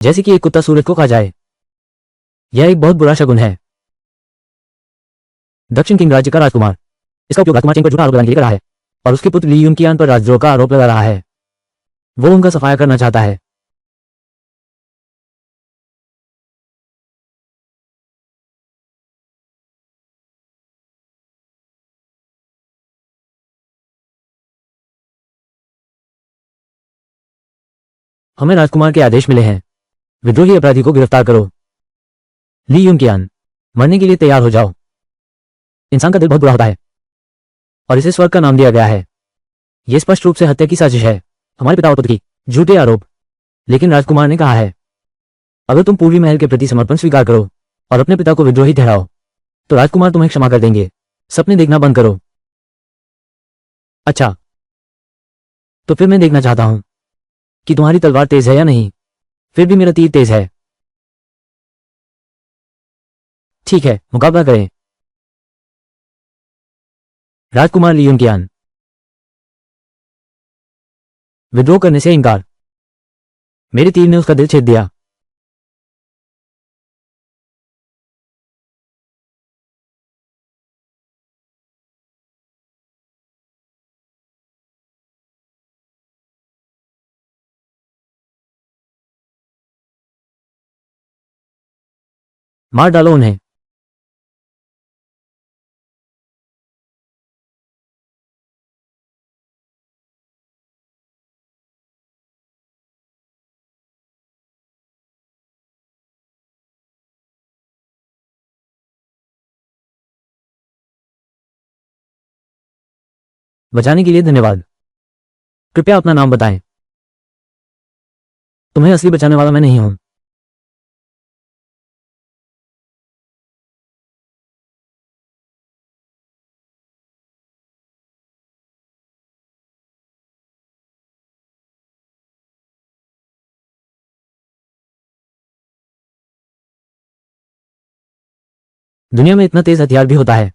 जैसे कि एक कुत्ता सूरज को खा जाए। यह एक बहुत बुरा शगुन है। दक्षिण किंग राज्य का राजकुमार इसका उपयोग राजकुमार चेंग पर झूठा आरोप लगाने के लिए कर रहा है और उसके पुत्र ली यूनकियान पर राजद्रोह का आरोप लगा रहा है। वो उनका सफाया करना चाहता है। हमें राजकुमार के आदेश मिले हैं। विद्रोही अपराधी को गिरफ्तार करो। ली यूनकियान, मरने के लिए तैयार हो जाओ। इंसान का दिल बहुत बुरा होता है और इसे स्वर्ग का नाम दिया गया है। यह स्पष्ट रूप से हत्या की साजिश है, हमारे पिता और पुत्र की झूठे आरोप। लेकिन राजकुमार ने कहा है, अगर तुम पूर्वी महल के प्रति समर्पण स्वीकार करो और अपने पिता को विद्रोही ठहराओ तो राजकुमार तुम्हें क्षमा कर देंगे। सपने देखना बंद करो। अच्छा, तो फिर मैं देखना चाहता हूं कि तुम्हारी तलवार तेज है या नहीं। फिर भी मेरा तीर तेज है। ठीक है, मुकाबला करें। राजकुमार ली यूनकियान, विद्रोह करने से इनकार। मेरे तीर ने उसका दिल छेद दिया। मार डालो उन्हें। बचाने के लिए धन्यवाद। कृपया अपना नाम बताएं। तुम्हें असली बचाने वाला मैं नहीं हूं। दुनिया में इतना तेज हथियार भी होता है।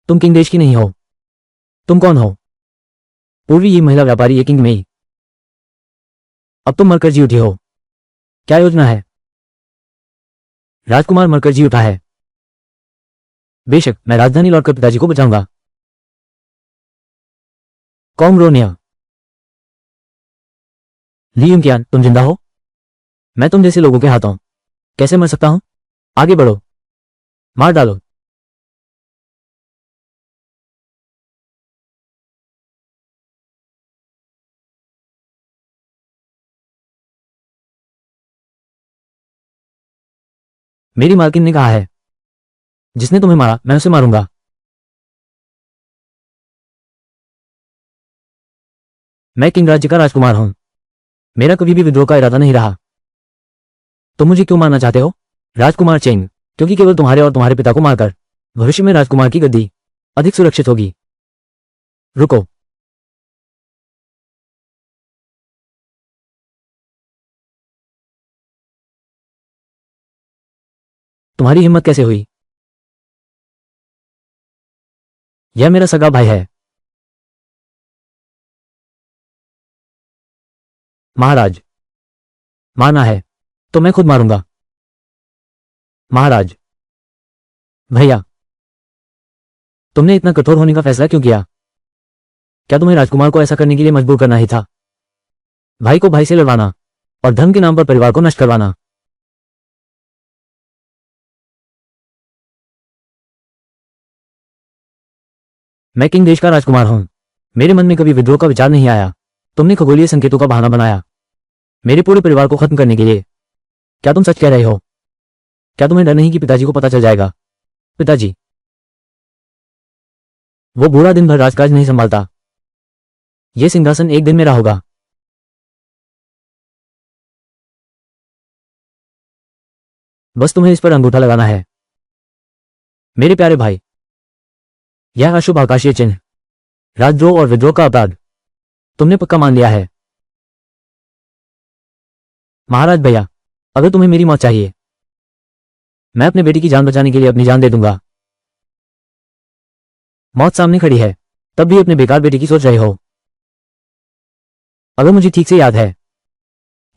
तुम किंग देश की नहीं हो। तुम कौन हो? पूर्वी ये महिला व्यापारी ये किंग मेई। अब तुम मरकर जी उठी हो। क्या योजना है? राजकुमार मरकर जी उठा है। बेशक, मैं राजधानी लौटकर पिताजी को बचाऊंगा। कॉमरोनिया, ली यूनकियान, तुम जिंदा हो? मैं तुम जैसे लोगों के हाथों कैसे मर सकता हूं? आगे बढ़ो, मार डालो। मेरी मालकिन ने कहा है, जिसने तुम्हें मारा मैं उसे मारूंगा। मैं किंग राज्य का राजकुमार हूं। मेरा कभी भी विद्रोह का इरादा नहीं रहा। तुम मुझे क्यों मारना चाहते हो? राजकुमार चेंग, क्योंकि केवल तुम्हारे और तुम्हारे पिता को मारकर भविष्य में राजकुमार की गद्दी अधिक सुरक्षित होगी। रुको, तुम्हारी हिम्मत कैसे हुई? यह मेरा सगा भाई है। महाराज, मारना है तो मैं खुद मारूंगा। महाराज, भैया, तुमने इतना कठोर होने का फैसला क्यों किया? क्या तुम्हें राजकुमार को ऐसा करने के लिए मजबूर करना ही था? भाई को भाई से लड़वाना और धर्म के नाम पर परिवार को नष्ट करवाना। मैं किंग देश का राजकुमार हूं। मेरे मन में कभी विद्रोह का विचार नहीं आया। तुमने खगोलीय संकेतों का बहाना बनाया मेरे पूरे परिवार को खत्म करने के लिए। क्या तुम सच कह रहे हो? क्या तुम्हें डर नहीं कि पिताजी को पता चल जाएगा? पिताजी, वो पूरा दिन भर राजकाज नहीं संभालता। यह सिंहासन एक दिन मेरा होगा। बस तुम्हें इस पर अंगूठा लगाना है। मेरे प्यारे भाई, यह अशुभ आकाशीय चिन्ह, राजद्रोह और विद्रोह का अपराध तुमने पक्का मान लिया है। महाराज भैया, अगर तुम्हें मेरी मौत चाहिए, मैं अपने बेटी की जान बचाने के लिए अपनी जान दे दूंगा। मौत सामने खड़ी है, तब भी अपने बेकार बेटी की सोच रहे हो। अगर मुझे ठीक से याद है,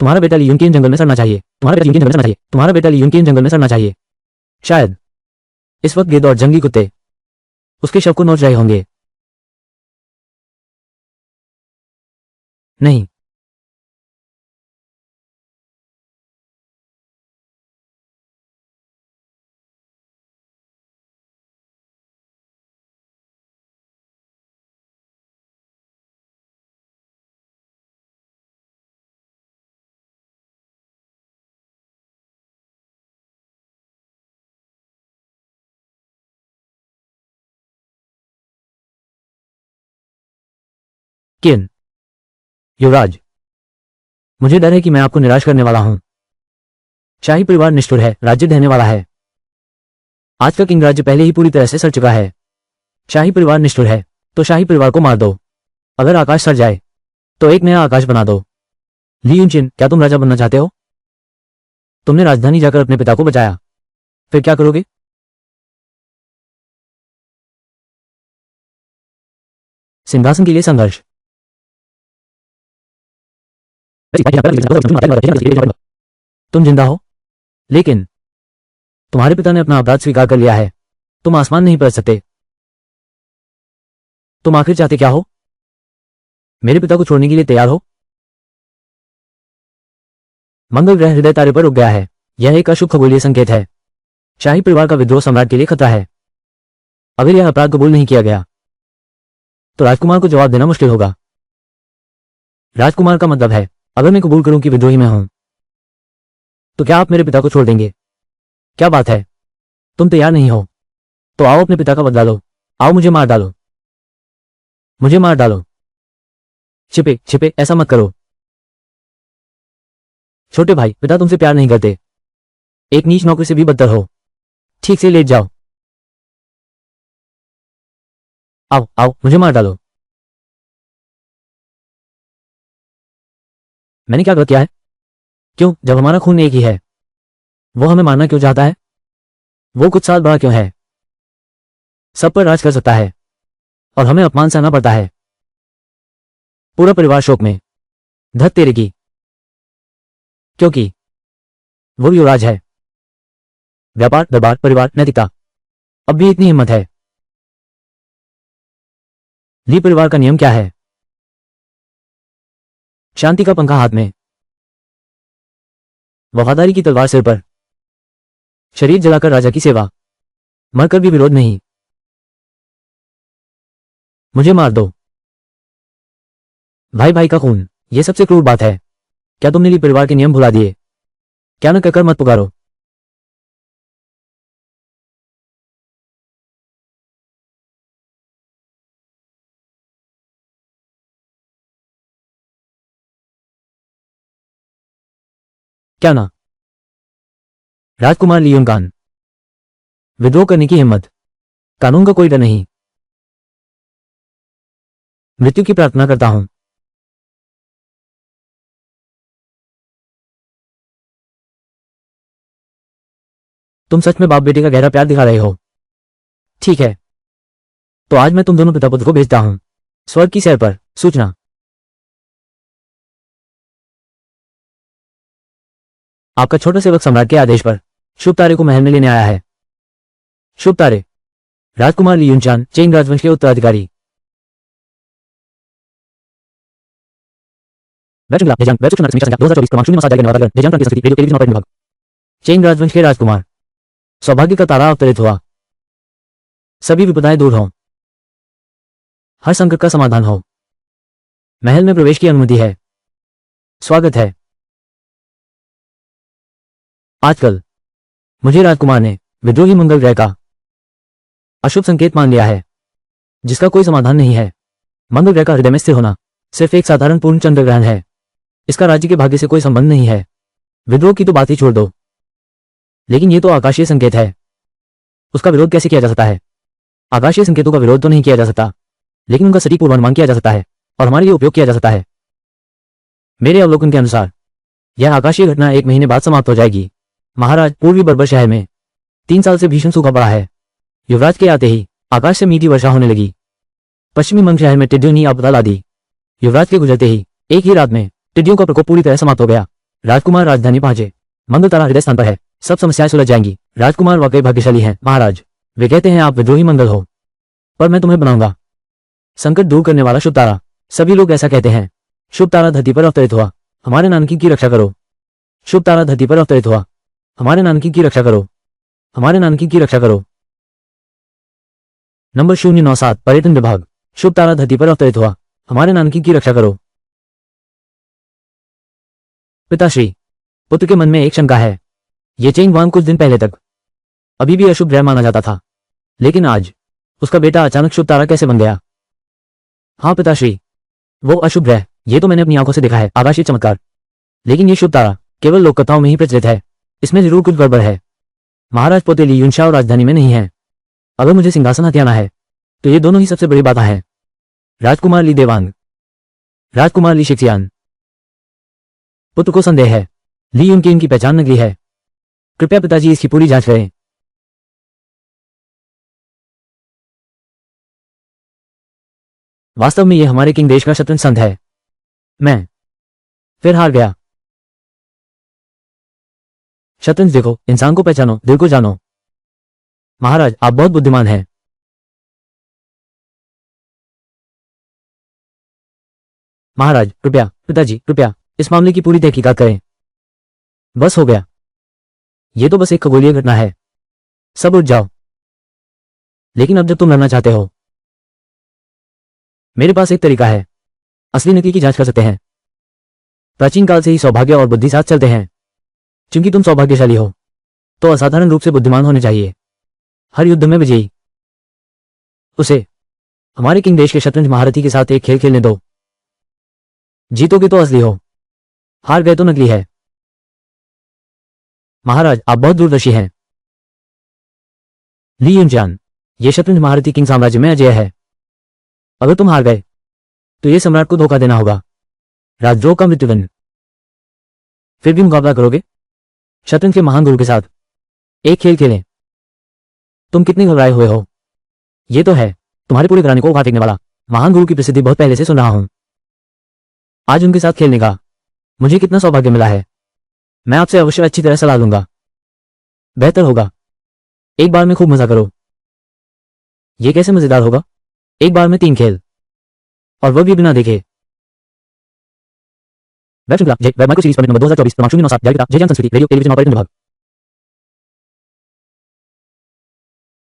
तुम्हारा बेटा ली यूनकेन जंगल में सड़ना चाहिए। तुम्हारा बेटा यूनकेन जंगल में सड़ना चाहिए। तुम्हारा बेटा ली यूनकेन जंगल में सड़ना चाहिए। शायद इस वक्त गिद्ध और जंगली कुत्ते उसके शव को नोच रहे होंगे। नहीं, किन, युवराज, मुझे डर है कि मैं आपको निराश करने वाला हूं। शाही परिवार निष्ठुर है, राज्य देने वाला है। आज का किंग राज्य पहले ही पूरी तरह से सड़ चुका है। शाही परिवार निष्ठुर है, तो शाही परिवार को मार दो। अगर आकाश सड़ जाए तो एक नया आकाश बना दो। ली यूनचिन, क्या तुम राजा बनना चाहते हो? तुमने राजधानी जाकर अपने पिता को बचाया, फिर क्या करोगे? सिंहासन के लिए संघर्ष। तुम जिंदा हो, लेकिन तुम्हारे पिता ने अपना अपराध स्वीकार कर लिया है। तुम आसमान नहीं पहुंच सकते। तुम आखिर चाहते क्या हो? मेरे पिता को छोड़ने के लिए तैयार हो? मंगल ग्रह हृदय तारे पर रुक गया है। यह एक अशुभ खगोलीय संकेत है। शाही परिवार का विद्रोह सम्राट के लिए खतरा है। अगर यह अपराध कबूल नहीं किया गया तो राजकुमार को जवाब देना मुश्किल होगा। राजकुमार का मतलब है, अगर मैं कबूल करूं कि विद्रोही मैं हूं, तो क्या आप मेरे पिता को छोड़ देंगे? क्या बात है, तुम तैयार नहीं हो? तो आओ अपने पिता का बदला लो। आओ मुझे मार डालो। मुझे मार डालो। छिपे छिपे ऐसा मत करो। छोटे भाई, पिता तुमसे प्यार नहीं करते। एक नीच नौकरी से भी बदतर हो। ठीक से लेट जाओ। आओ आओ मुझे मार डालो। मैंने क्या गलत किया है? क्यों, जब हमारा खून एक ही है, वो हमें मारना क्यों चाहता है? वो कुछ साल बड़ा क्यों है? सब पर राज कर सकता है और हमें अपमान सहना पड़ता है। पूरा परिवार शोक में। धत तेरे की। क्योंकि वो युवराज है। व्यापार, दरबार, परिवार, नैतिकता, अब भी इतनी हिम्मत है। ली परिवार का नियम क्या है? शांति का पंखा हाथ में, वफादारी की तलवार सिर पर, शरीर जलाकर राजा की सेवा, मरकर भी विरोध नहीं। मुझे मार दो। भाई भाई का खून, यह सबसे क्रूर बात है। क्या तुमने ली परिवार के नियम भुला दिए? क्या न कहकर मत पुकारो। क्या ना? राजकुमार लियोन कान, विद्रोह करने की हिम्मत, कानून का कोई डर नहीं। मृत्यु की प्रार्थना करता हूं। तुम सच में बाप बेटे का गहरा प्यार दिखा रहे हो। ठीक है, तो आज मैं तुम दोनों पिता पुत्र को भेजता हूं स्वर्ग की सैर पर। सूचना, आपका छोटा सेवक सम्राट के आदेश पर शुभ तारे को महल में लेने आया है। शुभ तारे, राजकुमार ली यूनचान, चेंग राजवंश के उत्तराधिकारी। चेंग राजवंश के राजकुमार, सौभाग्य का तारा अवतरित हुआ। सभी विपदाएं दूर हों, हर संकट का समाधान हो। महल में प्रवेश की अनुमति है। स्वागत है। आजकल मुझे राजकुमार ने विद्रोही मंगल ग्रह का अशुभ संकेत मान लिया है, जिसका कोई समाधान नहीं है। मंगल ग्रह का हृदय में स्थिर होना सिर्फ एक साधारण पूर्ण चंद्र ग्रहण है। इसका राज्य के भाग्य से कोई संबंध नहीं है। विद्रोह की तो बात ही छोड़ दो, लेकिन यह तो आकाशीय संकेत है। उसका विरोध कैसे किया जा सकता है? आकाशीय संकेतों का विरोध तो नहीं किया जा सकता, लेकिन उनका सटीक पूर्वानुमान किया जा सकता है और हमारे लिए उपयोग किया जा सकता है। मेरे अवलोकन के अनुसार यह आकाशीय घटना 1 महीने बाद समाप्त हो जाएगी। महाराज, पूर्वी बर्बर शहर में 3 साल से भीषण सूखा पड़ा है। युवराज के आते ही आकाश से मीठी वर्षा होने लगी। पश्चिमी मंग शहर में टिड्डियों ने आपदा ला दी। युवराज के गुजरते ही एक ही रात में टिड्डियों का प्रकोप पूरी तरह समाप्त हो गया। राजकुमार राजधानी पहुंचे। मंगलतारा हृदय स्थान पर है, सब समस्याएं सुलझ जाएंगी। राजकुमार वाकई भाग्यशाली हैं महाराज। वे कहते हैं आप विद्रोही मंगल हो, पर मैं तुम्हें बनाऊंगा संकट दूर करने वाला शुभ तारा। सभी लोग ऐसा कहते हैं। शुभ तारा धरती पर अवतरित हुआ, हमारे नानकी की रक्षा करो। शुभ तारा धरती पर अवतरित हुआ, हमारे नानकी की रक्षा करो, हमारे नानकी की रक्षा करो। नंबर 097 पर्यटन विभाग। शुभ तारा धरती पर अवतरित हुआ, हमारे नानकी की रक्षा करो। पिताश्री, पुत्र के मन में एक शंका है। ये चेंग वांग कुछ दिन पहले तक अभी भी अशुभ ग्रह माना जाता था, लेकिन आज उसका बेटा अचानक शुभ तारा कैसे बन गया? हाँ पिताश्री, वो अशुभ ग्रह, ये तो मैंने अपनी आंखों से देखा है, आकाशीय चमत्कार। लेकिन ये शुभ तारा केवल लोक कथाओं में ही प्रचलित है, इसमें जरूर कुछ गड़बड़ है। महाराज पोते ली यूनशाओ राजधानी में नहीं है। अगर मुझे सिंहासन हथियाना है तो ये दोनों ही सबसे बड़ी बाधा है। राजकुमार ली देवांग, राजकुमार ली शिक्सियान। पुत्र को संदेह है, ली यून की इनकी पहचान नकली है। कृपया पिताजी इसकी पूरी जांच करें। वास्तव में ये हमारे किंग देश का शतरंज संत है। मैं फिर हार गया। शतरंज देखो, इंसान को पहचानो, दिल को जानो। महाराज आप बहुत बुद्धिमान हैं। महाराज कृपया, पिताजी कृपया इस मामले की पूरी तहकीकात करें। बस हो गया, ये तो बस एक खगोलीय घटना है। सब उठ जाओ। लेकिन अब जब तुम लड़ना चाहते हो, मेरे पास एक तरीका है। असली नकली की जांच कर सकते हैं। प्राचीन काल से ही सौभाग्य और बुद्धि साथ चलते हैं। चूंकि तुम सौभाग्यशाली हो, तो असाधारण रूप से बुद्धिमान होने चाहिए। हर युद्ध में विजयी उसे हमारे किंग देश के शतरंज महारथी के साथ एक खेल खेलने दो। जीतोगे तो असली हो, हार गए तो नकली है। महाराज आप बहुत दूरदर्शी हैं। ली यूनचान, ये शतरंज महारथी किंग साम्राज्य में अजय है। अगर तुम हार गए तो ये सम्राट को धोखा देना होगा, राजद्रोह का मृत्युदंड। फिर भी मुकाबला करोगे शतरंज के महान गुरु के साथ? एक खेल खेलें। तुम कितने घबराए हुए हो? ये तो है तुम्हारे पूरे घराने को उखाड़ फेंकने वाला। महान गुरु की प्रसिद्धि बहुत पहले से सुन रहा हूं। आज उनके साथ खेलने का मुझे कितना सौभाग्य मिला है। मैं आपसे अवश्य अच्छी तरह सलाह लूंगा। बेहतर होगा एक बार में खूब मजा करो। यह कैसे मजेदार होगा? एक बार में 3 खेल, और वह भी बिना देखे। वेब श्रृंखला जय web micro series permit number 2024 क्रमांक 097 जारी किताब जय ज्ञान संस्कृति रेडियो टेलीविजन और पर्यटन विभाग।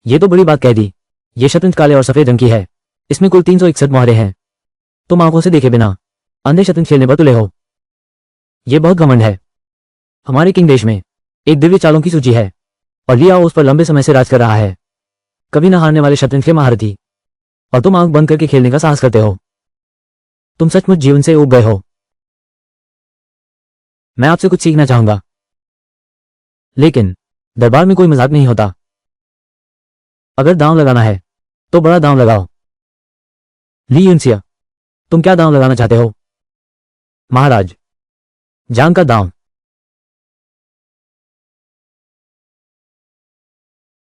ये तो बड़ी बात कह दी। ये शतरंज काले और सफेद रंग की है। इसमें कुल 361 मोहरे हैं। तुम आंखों से देखे बिना अंधे शतरंज खेलने पर तुले हो। यह बहुत घमंड है। हमारे किंग देश में एक दिव्य चालों की सूची है, और लिया उस पर लंबे समय से राज कर रहा है। कभी न हारने वाले शतरंज के महारथी, और तुम आंख बंद करके खेलने का साहस करते हो। तुम सचमुच जीवन से ऊब गए हो। मैं आपसे कुछ सीखना चाहूंगा, लेकिन दरबार में कोई मजाक नहीं होता। अगर दांव लगाना है तो बड़ा दांव लगाओ। ली यूनसिया, तुम क्या दांव लगाना चाहते हो? महाराज जान का दांव।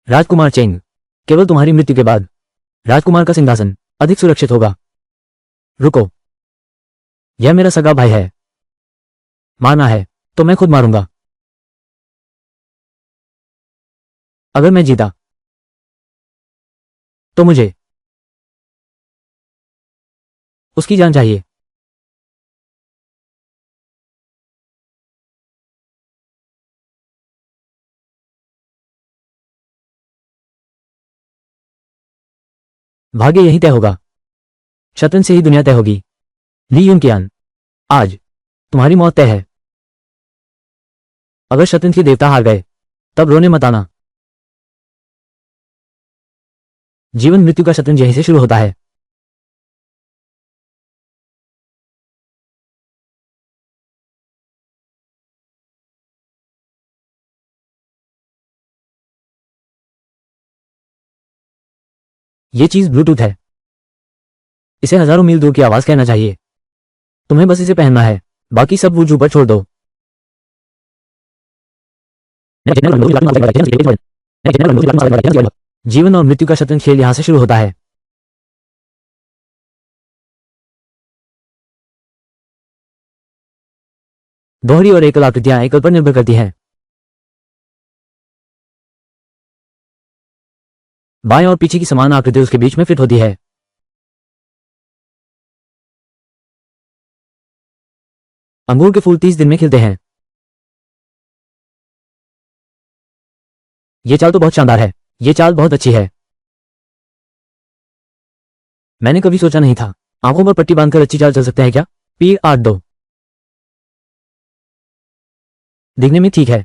राजकुमार चेंग, केवल तुम्हारी मृत्यु के बाद राजकुमार का सिंहासन अधिक सुरक्षित होगा। रुको, यह मेरा सगा भाई है। मारना है तो मैं खुद मारूंगा। अगर मैं जीता तो मुझे उसकी जान चाहिए। भाग्य यही तय होगा। शतरंज से ही दुनिया तय होगी। ली यूनकियान, आज तुम्हारी मौत तय है। अगर शतरंज के देवता हार गए तब रोने मत आना। जीवन मृत्यु का शतरंज यहीं से शुरू होता है। ये चीज ब्लूटूथ है। इसे हजारों मील दूर की आवाज कहना चाहिए। तुम्हें बस इसे पहनना है, बाकी सब वूजू पर छोड़ दो। जीवन और मृत्यु का शतरंज खेल यहां से शुरू होता है। दोहरी और एकल आकृतियां एकल पर निर्भर करती हैं। बाएं और पीछे की समान आकृति उसके बीच में फिट होती है। अंगूर के फूल 30 दिन में खिलते हैं। ये चाल तो बहुत शानदार है। ये चाल बहुत अच्छी है। मैंने कभी सोचा नहीं था आंखों पर पट्टी बांधकर अच्छी चाल चल सकते हैं क्या। पी 8-2 दिखने में ठीक है।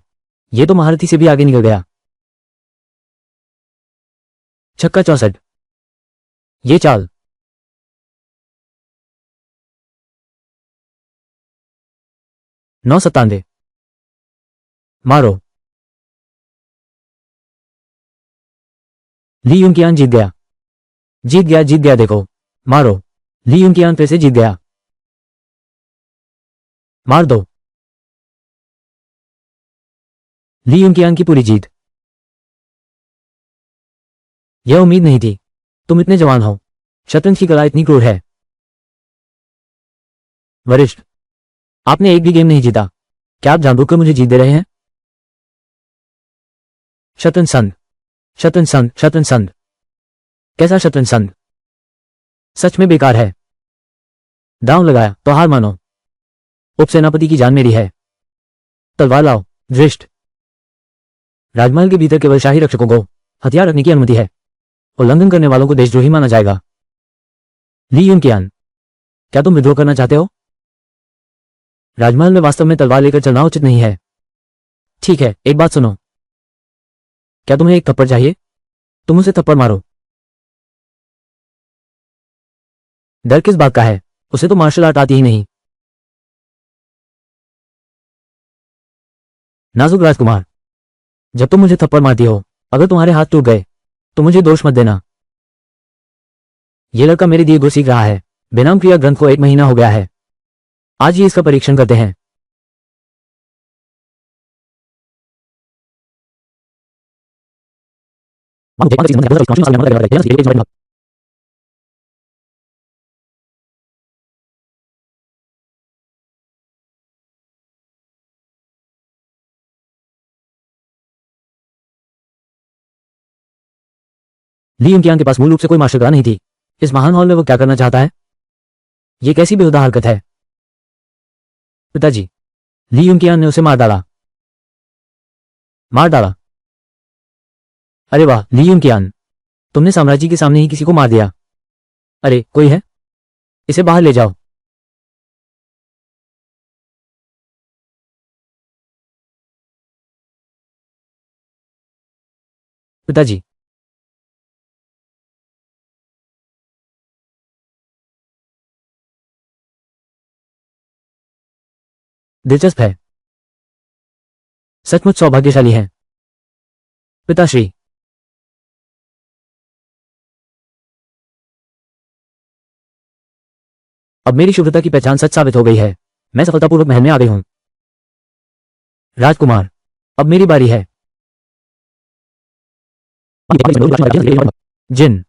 ये तो महारथी से भी आगे निकल गया। छक्का 64। ये चाल 9-97 मारो। ली यूंकियान जीत गया। जीत गया जीत गया देखो। मारो। ली यूंकियान फिर से जीत गया। मार दो। ली यूंकियान की पूरी जीत। यह उम्मीद नहीं थी। तुम इतने जवान हो। शतरंज की कला इतनी क्रूर है। वरिष्ठ, आपने एक भी गेम नहीं जीता। क्या आप जानबूझकर मुझे जीत दे रहे हैं। शतरंज संघ, शतरंज संघ, शतरंज संघ। कैसा शतरंज संघ। सच में बेकार है। दांव लगाया तो हार मानो। उपसेनापति की जान मेरी है। तलवार लाओ। दृष्ट। राजमहल के भीतर केवल शाही रक्षकों को हथियार रखने की अनुमति है। उल्लंघन करने वालों को देशद्रोही माना जाएगा। ली यूंकियान, क्या तुम विद्रोह करना चाहते हो। राजमहल में वास्तव में तलवार लेकर चलना उचित नहीं है। ठीक है, एक बात सुनो। क्या तुम्हें एक थप्पड़ चाहिए। तुम उसे थप्पड़ मारो। डर किस बात का है। उसे तो मार्शल आर्ट आती ही नहीं। नाजुक राजकुमार, जब तुम मुझे थप्पड़ मारती हो, अगर तुम्हारे हाथ टूट गए तो मुझे दोष मत देना। यह लड़का मेरे दिए गुर सीख रहा है। बेनाम क्रिया ग्रंथ को 1 महीना हो गया है। आज ही इसका परीक्षण करते हैं। ली यूंकियान के पास मूल रूप से कोई मार्शल कला नहीं थी। इस महान हॉल में वो क्या करना चाहता है। यह कैसी बेहुदा हरकत है। पिताजी, ली यूंकियान ने उसे मार डाला। मार डाला। अरे वाह ली यूंकियान, तुमने साम्राज्य के सामने ही किसी को मार दिया। अरे कोई है। इसे बाहर ले जाओ। पिताजी, दिलचस्प है। सचमुच सौभाग्यशाली हैं। पिताश्री, अब मेरी शुभ्रता की पहचान सच साबित हो गई है। मैं सफलतापूर्वक महल में आ गई हूं। राजकुमार, अब मेरी बारी है। जिन,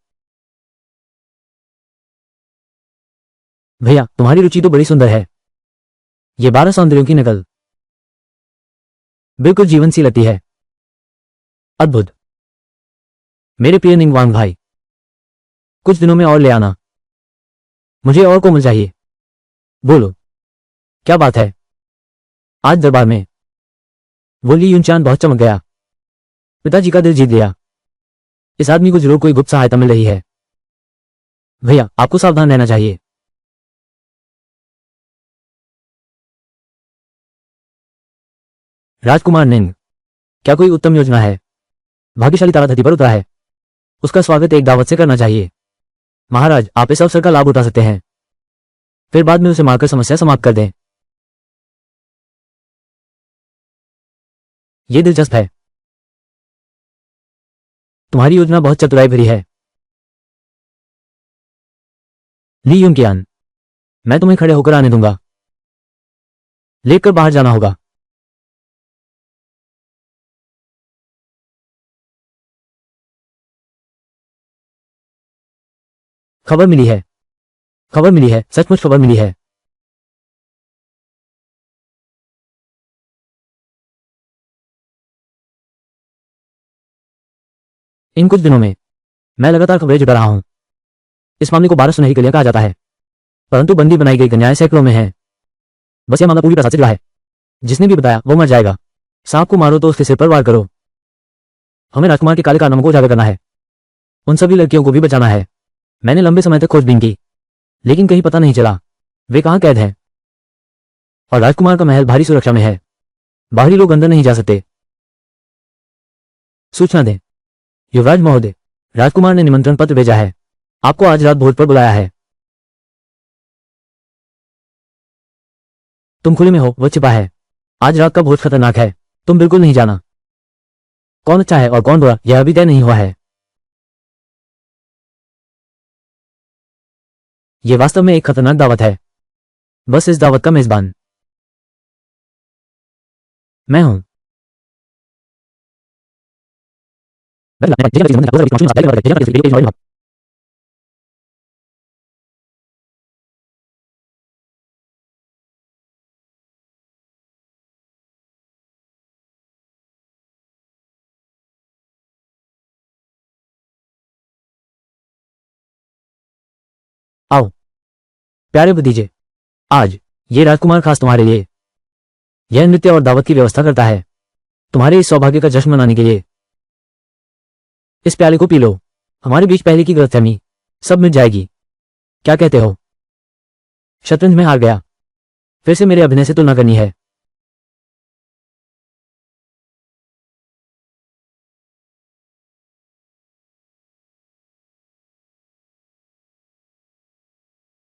भैया तुम्हारी रुचि तो बड़ी सुंदर है। ये 12 सौंदर्यों की नकल बिल्कुल जीवन सी लगती है। अद्भुत। मेरे प्रिय निंगवांग भाई, कुछ दिनों में और ले आना। मुझे और कोमल चाहिए। बोलो, क्या बात है। आज दरबार में वो ली यूंचान बहुत चमक गया। पिताजी का दिल जीत लिया। इस आदमी को जरूर कोई गुप्त सहायता मिल रही है। भैया आपको सावधान रहना चाहिए। राजकुमार निंग, क्या कोई उत्तम योजना है। भाग्यशाली तारा धरती पर उतरा है। उसका स्वागत एक दावत से करना चाहिए। महाराज, आप इस अवसर का लाभ उठा सकते हैं। फिर बाद में उसे मारकर समस्या समाप्त कर दें। यह दिलचस्प है। तुम्हारी योजना बहुत चतुराई भरी है। ली यूंकियान, मैं तुम्हें खड़े होकर आने दूंगा। लेकर बाहर जाना होगा। खबर मिली है। खबर मिली है, सचमुच खबर मिली है। इन कुछ दिनों में मैं लगातार खबरें जुटा रहा हूं। इस मामले को 12 सुनहरी कलियां कहा जाता है, परंतु बंदी बनाई गई कन्याएं सैकड़ों में हैं। बस यह मामला पूरी प्रसाद से जुड़ा है। जिसने भी बताया वो मर जाएगा। सांप को मारो तो उसके सिर पर वार करो। हमें राजकुमार के काले कारनामों को उजागर करना है। उन सभी लड़कियों को भी बचाना है। मैंने लंबे समय तक खोजबीन की, लेकिन कहीं पता नहीं चला वे कहां कैद हैं। और राजकुमार का महल भारी सुरक्षा में है। बाहरी लोग अंदर नहीं जा सकते। सूचना दें युवराज महोदय, राजकुमार ने निमंत्रण पत्र भेजा है। आपको आज रात भोज पर बुलाया है। तुम खुले में हो, वह छिपा है। आज रात का भोज खतरनाक है, तुम बिल्कुल नहीं जाना। कौन अच्छा है और कौन बुरा यह अभी तय नहीं हुआ है। यह वास्तव में एक खतरनाक दावत है। बस इस दावत का मेजबान मैं हूं। आओ प्यारे भतीजे, आज ये राजकुमार खास तुम्हारे लिए यह नृत्य और दावत की व्यवस्था करता है। तुम्हारे इस सौभाग्य का जश्न मनाने के लिए इस प्याले को पी लो। हमारे बीच पहले की गलतफहमी सब मिट जाएगी। क्या कहते हो? शतरंज में हार गया, फिर से मेरे अभिनय से तुलना करनी है।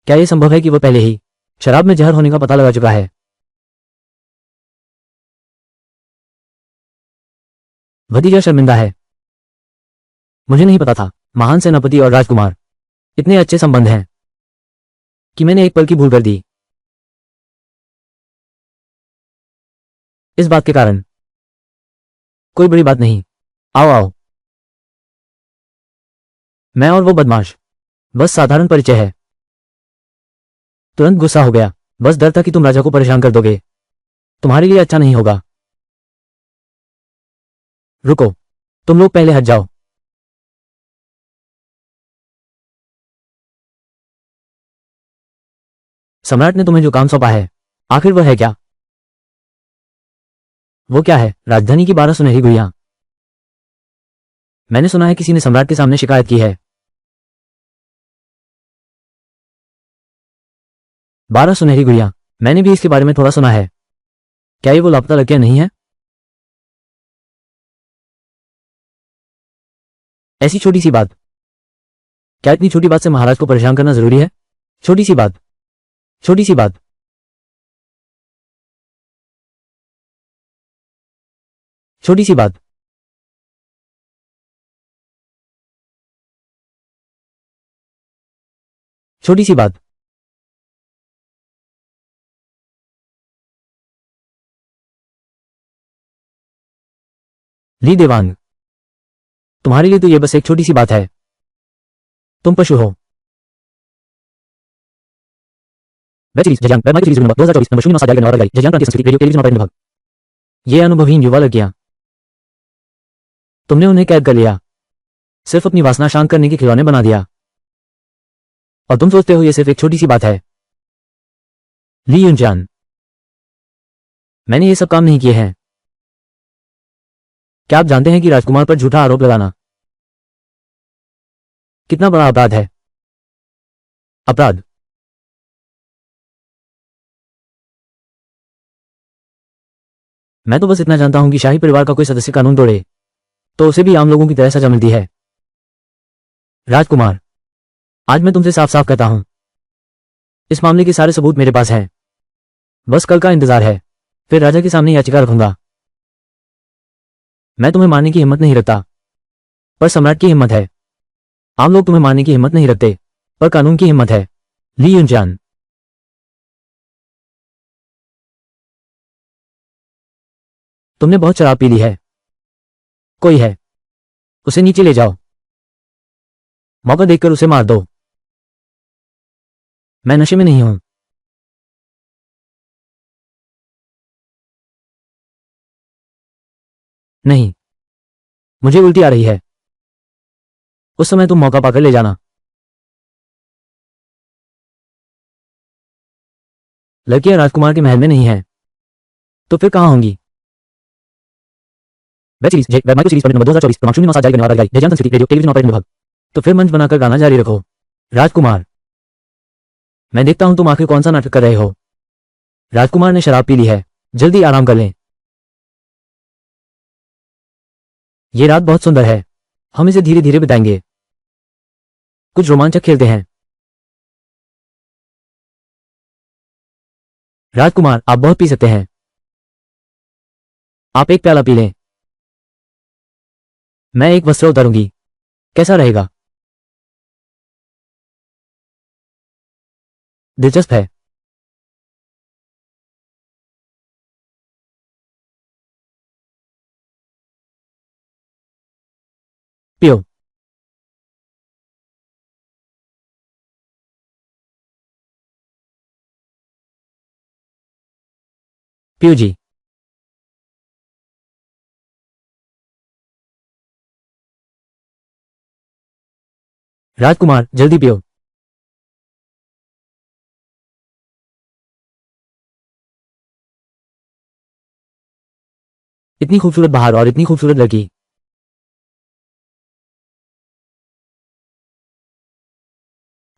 क्या यह संभव है कि वह पहले ही शराब में जहर होने का पता लगा चुका है? भतीजा शर्मिंदा है। मुझे नहीं पता था महान सेनापति और राजकुमार इतने अच्छे संबंध हैं कि मैंने एक पल की भूल कर दी। इस बात के कारण कोई बड़ी बात नहीं। आओ आओ। मैं और वो बदमाश बस साधारण परिचय है। तुरंत गुस्सा हो गया। बस डर था कि तुम राजा को परेशान कर दोगे। तुम्हारे लिए अच्छा नहीं होगा। रुको, तुम लोग पहले हट जाओ। सम्राट ने तुम्हें जो काम सौंपा है आखिर वह है क्या? वो क्या है? राजधानी की 12 सुनहरी गुड़ियां। मैंने सुना है किसी ने सम्राट के सामने शिकायत की है। 12 सुनहरी गुड़ियां, मैंने भी इसके बारे में थोड़ा सुना है। क्या ये वो लापता लड़कियां नहीं है? ऐसी छोटी सी बात, क्या इतनी छोटी बात से महाराज को परेशान करना जरूरी है? छोटी सी बात, छोटी सी बात, छोटी सी बात। छोटी सी बात। ली देवांग, तुम्हारे लिए तो यह बस एक छोटी सी बात है। तुम पशु हो। Web series Zhejiang, web series number 2024 number 09 साझा करने वाला जजियांग प्रांतीय संस्कृति रेडियो टेलीविजन ऑपरेटर विभाग। ये अनुभवहीन युवा लड़कियां, तुमने उन्हें कैद कर लिया, सिर्फ अपनी वासना शांत करने के खिलौने बना दिया। और तुम सोचते हो ये सिर्फ एक छोटी सी बात है। ली यूनजान, मैंने ये सब काम नहीं किए हैं। क्या आप जानते हैं कि राजकुमार पर झूठा आरोप लगाना कितना बड़ा अपराध है? अपराध। मैं तो बस इतना जानता हूं कि शाही परिवार का कोई सदस्य कानून तोड़े तो उसे भी आम लोगों की तरह सजा मिलती है। राजकुमार, आज मैं तुमसे साफ साफ कहता हूं, इस मामले के सारे सबूत मेरे पास हैं। बस कल का इंतजार है, फिर राजा के सामने याचिका रखूंगा। मैं तुम्हें मारने की हिम्मत नहीं रखता, पर सम्राट की हिम्मत है। आम लोग तुम्हें मारने की हिम्मत नहीं रखते, पर कानून की हिम्मत है। ली यूनजान, तुमने बहुत शराब पी ली है। कोई है, उसे नीचे ले जाओ। मौका देखकर उसे मार दो। मैं नशे में नहीं हूं। नहीं, मुझे उल्टी आ रही है। उस समय तुम मौका पाकर ले जाना। लड़कियां राजकुमार के महल में नहीं हैं, तो फिर कहाँ होंगी? Web series web micro series number 2024 क्रमांक 0 जारी करने वाला गाइड जय Johnson city radio television operator विभाग। तो फिर मंच बनाकर गाना जारी रखो। राजकुमार, मैं देखता हूं तुम आखिर कौन सा नाटक कर रहे हो। राजकुमार ने शराब पी ली है, जल्दी आराम कर लें। ये रात बहुत सुंदर है, हम इसे धीरे धीरे बिताएंगे। कुछ रोमांचक खेलते हैं। राजकुमार, आप बहुत पी सकते हैं। आप एक प्याला पी लें। मैं एक वस्त्र उतारूंगी, कैसा रहेगा? दिलचस्प है। पियो। पियो जी। राजकुमार, जल्दी पियो। इतनी खूबसूरत बाहर और इतनी खूबसूरत लड़की।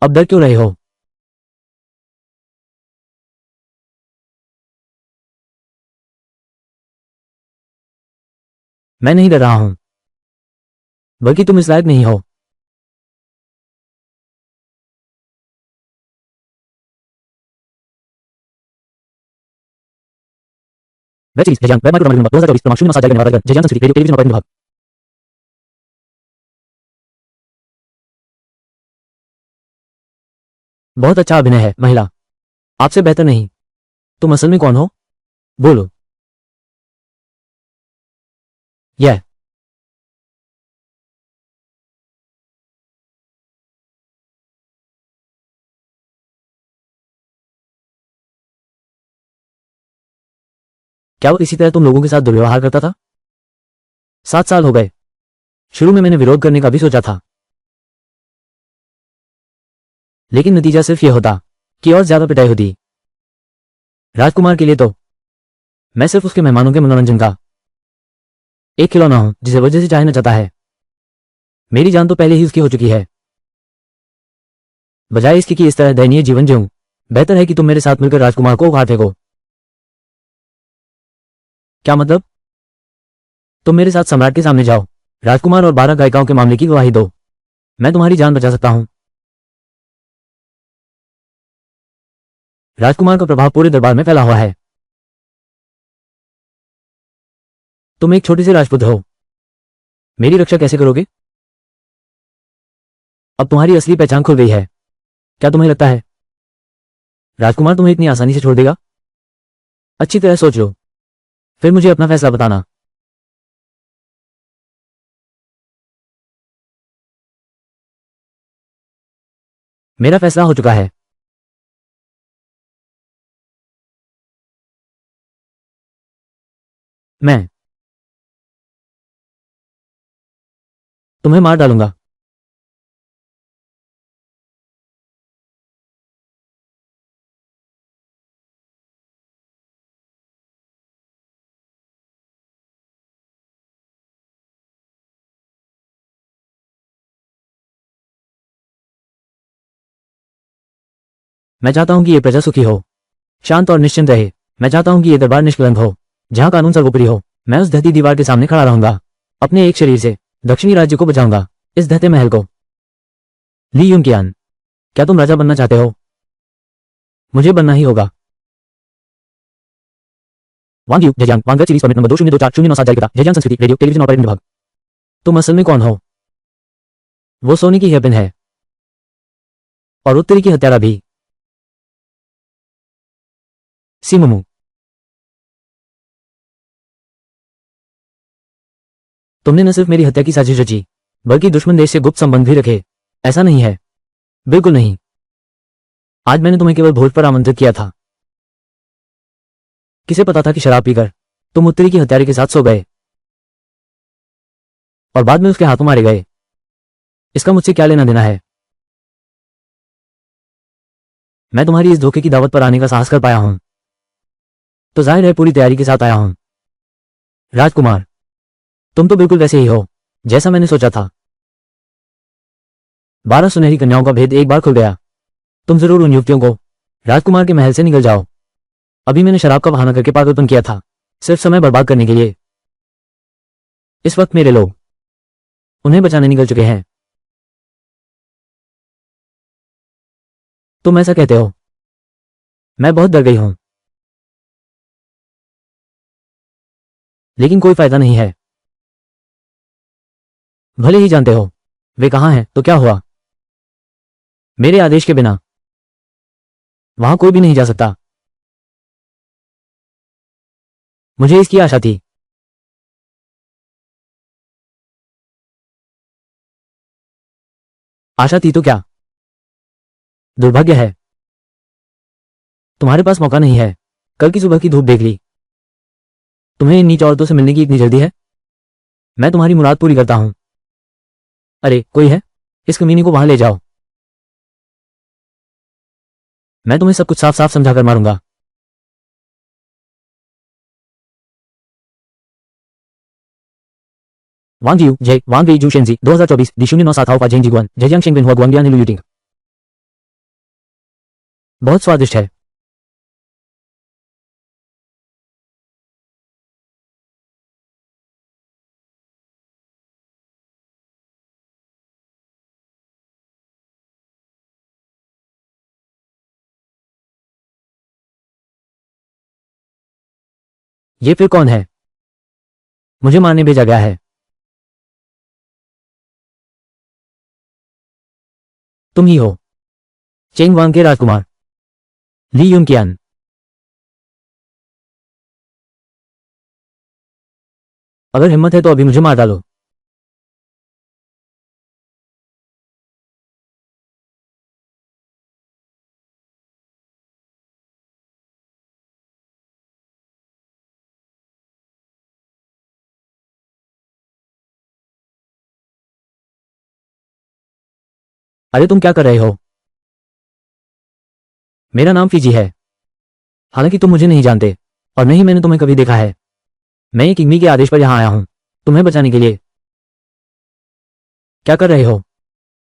अब डर क्यों रहे हो? मैं नहीं डर रहा हूं, बल्कि तुम इस लायक नहीं हो। वेब सीरीज जय वेब माइक्रो नंबर 2024 क्रमांक 0 जारी करने वाला गाइड जय Johnson city radio television operator विभाग। बहुत अच्छा अभिनय है महिला, आपसे बेहतर नहीं। तुम असल में कौन हो? बोलो। यह क्या वो इसी तरह तुम लोगों के साथ दुर्व्यवहार करता था? 7 साल हो गए। शुरू में मैंने विरोध करने का भी सोचा था, लेकिन नतीजा सिर्फ यह होता कि और ज्यादा पिटाई होती। राजकुमार के लिए तो मैं सिर्फ उसके मेहमानों के मनोरंजन का एक खिलौना हूं जिसे वजह से चाहना चाहता है। मेरी जान तो पहले ही उसकी हो चुकी है। बजाय इसके कि इस तरह दयनीय जीवन जीऊं, बेहतर है कि तुम मेरे साथ मिलकर राजकुमार को उखाड़ फेंको। क्या मतलब? तुम मेरे साथ सम्राट के सामने जाओ, राजकुमार और 12 गायिकाओं के मामले की गवाही दो। मैं तुम्हारी जान बचा सकता हूं। राजकुमार का प्रभाव पूरे दरबार में फैला हुआ है। तुम एक छोटे से राजपुत्र हो, मेरी रक्षा कैसे करोगे? अब तुम्हारी असली पहचान खुल गई है। क्या तुम्हें लगता है राजकुमार तुम्हें इतनी आसानी से छोड़ देगा? अच्छी तरह सोच लो, फिर मुझे अपना फैसला बताना। मेरा फैसला हो चुका है। मैं तुम्हें मार डालूंगा। मैं चाहता हूं कि यह प्रजा सुखी हो, शांत और निश्चिंत रहे। मैं चाहता हूं कि यह दरबार निष्कलंक हो, जहां कानून सर्वोपरि हो। मैं उस धहती दीवार के सामने खड़ा रहूंगा, अपने एक शरीर से दक्षिणी राज्य को बचाऊंगा, इस धहते महल को। ली यूनकियान, क्या तुम राजा बनना चाहते हो? मुझे बनना ही होगा। वांग यू जयजान Wang web series permit number 202409 जारी करता जयजान संस्कृति रेडियो टेलीविजन ऑपरेटर विभाग। तुम असल में कौन हो? वो सोने की हेयरपिन है, और उत्तरी की हत्यारा भी। सिमुमू, तुमने न सिर्फ मेरी हत्या की साजिश रची, बल्कि दुश्मन देश से गुप्त संबंध भी रखे। ऐसा नहीं है? बिल्कुल नहीं। आज मैंने तुम्हें केवल भोज पर आमंत्रित किया था। किसे पता था कि शराब पीकर तुम उत्तरी की हत्यारे के साथ सो गए और बाद में उसके हाथों मारे गए? इसका मुझसे क्या लेना देना है? मैं तुम्हारी इस धोखे की दावत पर आने का साहस कर पाया हूं तो जाहिर है पूरी तैयारी के साथ आया हूं। राजकुमार, तुम तो बिल्कुल वैसे ही हो जैसा मैंने सोचा था। 12 सुनहरी कन्याओं का भेद एक बार खुल गया। तुम जरूर उन युवतियों को राजकुमार के महल से निकल जाओ। अभी मैंने शराब का बहाना करके पागलपन किया था, सिर्फ समय बर्बाद करने के लिए। इस वक्त मेरे लोग उन्हें बचाने निकल चुके हैं। तुम ऐसा कहते हो? मैं बहुत डर गई हूं, लेकिन कोई फायदा नहीं है। भले ही जानते हो वे कहां हैं तो क्या हुआ? मेरे आदेश के बिना वहां कोई भी नहीं जा सकता। मुझे इसकी आशा थी। आशा थी तो क्या? दुर्भाग्य है तुम्हारे पास मौका नहीं है। कल की सुबह की धूप देख ली। तुम्हें इन नीच औरतों से मिलने की इतनी जल्दी है? मैं तुम्हारी मुराद पूरी करता हूं। अरे कोई है? इस कमीनी को वहां ले जाओ। मैं तुम्हें सब कुछ साफ साफ समझा कर मारूंगा। वांग यू जय वांग वेई जू शेंजी 2024 D09 हाउ जेंग जीगुआन जयजियांग शेंगबिन हुआ गुआंगियान हिलू यूटिंग। बहुत स्वादिष्ट है। ये फिर कौन है? मुझे मारने भेजा गया है। तुम ही हो चेंग वांग के राजकुमार ली यूनकियान। अगर हिम्मत है तो अभी मुझे मार डालो। अरे तुम क्या कर रहे हो? मेरा नाम फीजी है। हालांकि तुम मुझे नहीं जानते और नहीं मैंने तुम्हें कभी देखा है। मैं एक किंगमी के आदेश पर यहां आया हूं तुम्हें बचाने के लिए। क्या कर रहे हो?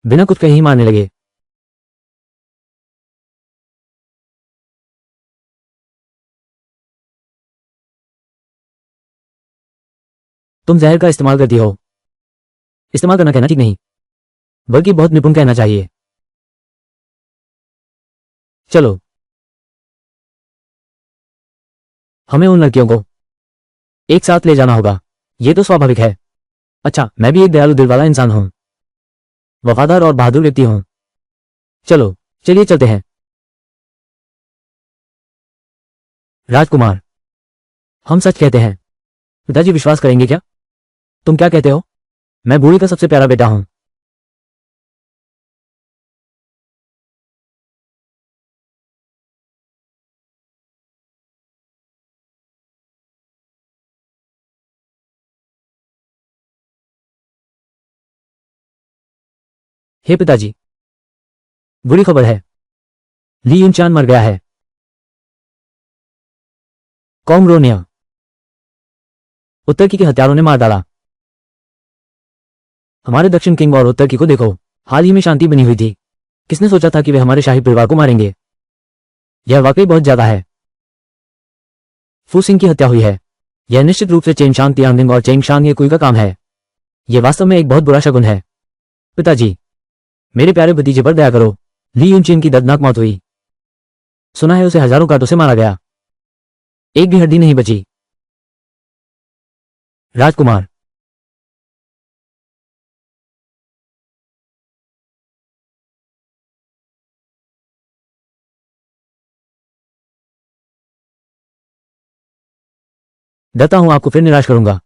बिना कुछ कहे ही मारने लगे। तुम जहर का इस्तेमाल करती हो। इस्तेमाल करना कहना ठीक नहीं, बल्कि बहुत निपुण कहना चाहिए। चलो, हमें उन लड़कियों को एक साथ ले जाना होगा। ये तो स्वाभाविक है। अच्छा, मैं भी एक दयालु दिल वाला इंसान हूं, वफादार और बहादुर व्यक्ति हूं। चलो, चलिए चलते हैं। राजकुमार, हम सच कहते हैं। पिताजी विश्वास करेंगे क्या? तुम क्या कहते हो? मैं बूढ़ी का सबसे प्यारा बेटा हूं। हे पिताजी, बुरी खबर है। ली यूनचान मर गया है। कॉमरोनिया उत्तर की के हत्यारों ने मार डाला। हमारे दक्षिण किंग और उत्तर की को देखो, हाल ही में शांति बनी हुई थी। किसने सोचा था कि वे हमारे शाही परिवार को मारेंगे? यह वाकई बहुत ज्यादा है। फू सिंह की हत्या हुई है। यह निश्चित रूप से चेंगशान तियांगनिंग और चेंगशान ये कुई का काम है। यह वास्तव में एक बहुत बुरा शगुन है। पिताजी, मेरे प्यारे भतीजे पर दया करो। ली यूनचिन की दर्दनाक मौत हुई। सुना है उसे हजारों कांटों से मारा गया। एक भी हड्डी नहीं बची। राजकुमार, डरता हूं आपको फिर निराश करूंगा।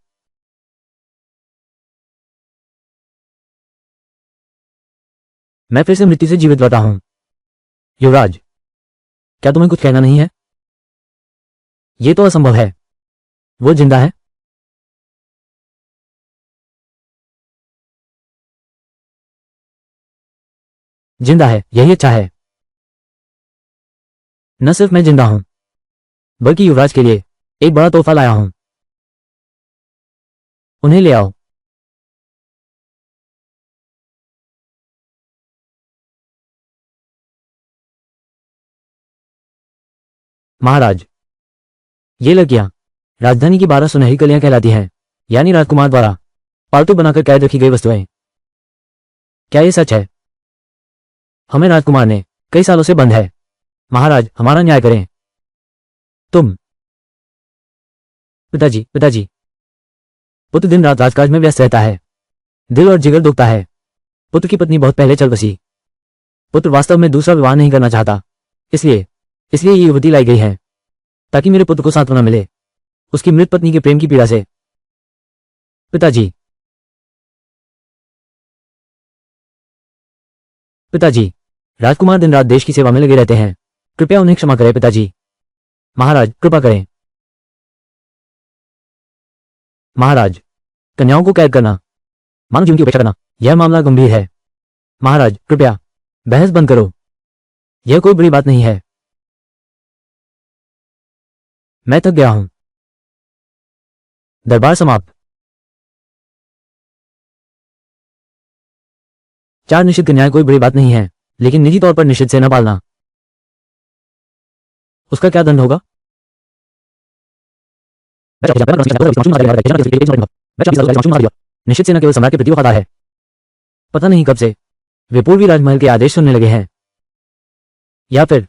मैं फिर से मृत्यु से जीवित लौटा हूं। युवराज, क्या तुम्हें कुछ कहना नहीं है? यह तो असंभव है। वो जिंदा है। जिंदा है, यही अच्छा है। न सिर्फ मैं जिंदा हूं, बल्कि युवराज के लिए एक बड़ा तोहफा लाया हूं। उन्हें ले आओ। महाराज, ये लड़कियां राजधानी की 12 सुनहरी कलियां कहलाती हैं, यानी राजकुमार द्वारा पालतू बनाकर कैद रखी गई वस्तुएं। क्या ये सच है? हमें राजकुमार ने कई सालों से बंद है। महाराज, हमारा न्याय करें। तुम। पिताजी, पिताजी। पुत्र दिन रात राजकाज में व्यस्त रहता है, दिल और जिगर दुखता है। पुत्र की पत्नी बहुत पहले चल बसी। पुत्र वास्तव में दूसरा विवाह नहीं करना चाहता, इसलिए इसलिए ये युवती लाई गई है, ताकि मेरे पुत्र को सांत्वना मिले उसकी मृत पत्नी के प्रेम की पीड़ा से। पिताजी, पिताजी, राजकुमार दिन रात देश की सेवा में लगे रहते हैं, कृपया उन्हें क्षमा करें पिताजी। महाराज, कृपा करें। महाराज, कन्याओं को कैद करना, मानव जीवन की उपेक्षा करना, यह मामला गंभीर है। महाराज, कृपया बहस बंद करो, यह कोई बड़ी बात नहीं है। मैं थक गया हूं। दरबार समाप्त। 4 निश्चित कन्याएं कोई बड़ी बात नहीं है, लेकिन निजी तौर पर निश्चित से न पालना, उसका क्या दंड होगा? निश्चित से न केवल सम्राट के प्रति वफादार है, पता नहीं कब से वे पूर्वी राजमहल के आदेश सुनने लगे हैं, या फिर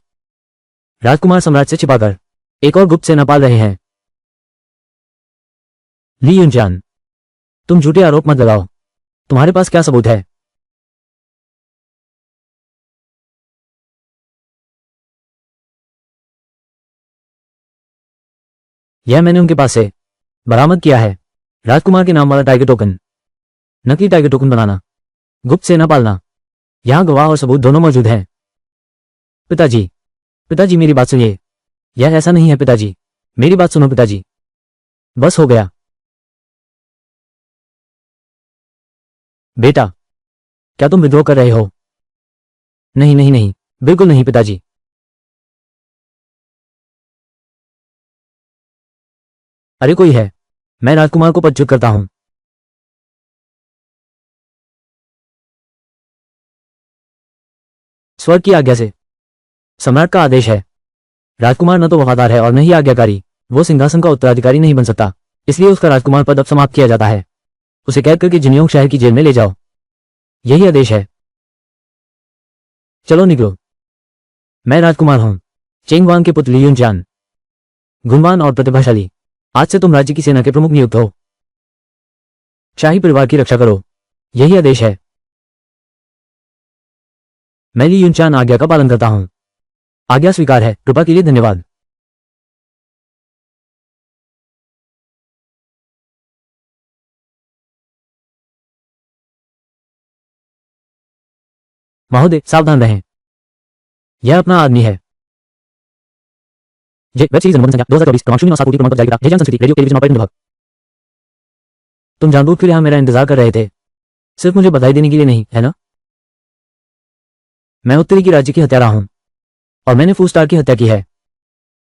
राजकुमार सम्राट से छिपाकर एक और गुप्त सेना पाल रहे हैं। ली यूनचान, तुम झूठे आरोप मत लगाओ। तुम्हारे पास क्या सबूत है? यह मैंने उनके पास से बरामद किया है। राजकुमार के नाम वाला टाइगर टोकन, नकली टाइगर टोकन बनाना, गुप्त सेना पालना, यहां गवाह और सबूत दोनों मौजूद हैं। पिताजी, पिताजी मेरी बात सुनिए। यह ऐसा नहीं है पिताजी, मेरी बात सुनो पिताजी। बस हो गया। बेटा, क्या तुम विद्रोह कर रहे हो? नहीं नहीं नहीं, बिल्कुल नहीं पिताजी। अरे कोई है, मैं राजकुमार को पदच्युत करता हूं। स्वर्ग की आज्ञा से। सम्राट का आदेश है। राजकुमार न तो वफादार है और न ही आज्ञाकारी, वो सिंहासन का उत्तराधिकारी नहीं बन सकता, इसलिए उसका राजकुमार पद अब समाप्त किया जाता है। उसे कैद करके जिन्योंग शहर की जेल में ले जाओ, यही आदेश है। चलो निकलो। मैं राजकुमार हूं, चेंगवांग के पुत्र ली यूनचान, गुणवान और प्रतिभाशाली। आज से तुम राज्य की सेना के प्रमुख नियुक्त हो। शाही परिवार की रक्षा करो, यही आदेश है। मैं ली यूनचान आज्ञा का पालन करता हूं। आज्ञा स्वीकार है। कृपा के लिए धन्यवाद। महोदय, सावधान रहें, यह अपना आदमी है। वेब सीरीज अनुबंध संख्या 2024 क्रमांक 0 7 प्रमाण पत्र जारी करा। जय जन संस्कृति रेडियो टेलीविजन ऑपरेटर विभाग। तुम जानबूझकर यहां मेरा इंतजार कर रहे थे, सिर्फ मुझे बधाई देने के लिए नहीं, है ना? मैं उत्तरी की राज्य की हत्यारा हूं, और मैंने फू स्टार की हत्या की है।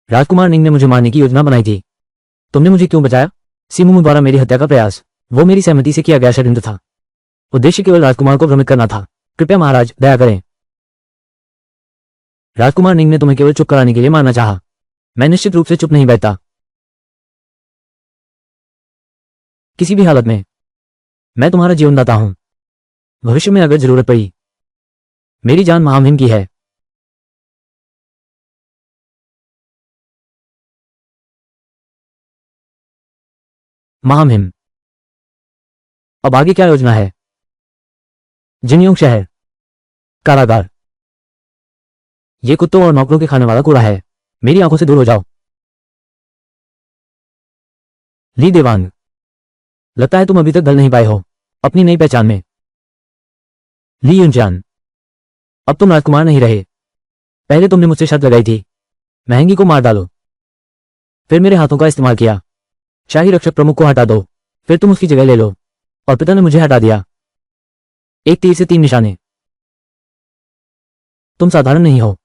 राजकुमार निंग ने मुझे मारने की योजना बनाई थी। तुमने मुझे क्यों बचाया? सिमुमु द्वारा मेरी हत्या का प्रयास, वो मेरी सहमति से किया गया षड्यंत्र था। उद्देश्य केवल राजकुमार को भ्रमित करना था। कृपया महाराज, दया करें। राजकुमार निंग ने तुम्हें केवल चुप कराने के लिए मारना चाहा। मैं निश्चित रूप से चुप नहीं बैठता। किसी भी हालत में मैं तुम्हारा जीवनदाता हूं। भविष्य में अगर जरूरत पड़ी, मेरी जान महामहिम की है। महामहिम, अब आगे क्या योजना है? जिन्योंग शहर, कारागार। ये कुत्तों और नौकरों के खाने वाला कूड़ा है, मेरी आंखों से दूर हो जाओ। ली देवांग, लगता है तुम अभी तक ढल नहीं पाए हो अपनी नई पहचान में। ली यूनचान, अब तुम राजकुमार नहीं रहे। पहले तुमने मुझसे शर्त लगाई थी, महंगी को मार डालो, फिर मेरे हाथों का इस्तेमाल किया। शाही रक्षक प्रमुख को हटा दो, फिर तुम उसकी जगह ले लो, और पिता ने मुझे हटा दिया। एक तीर से 3 निशाने। तुम साधारण नहीं हो।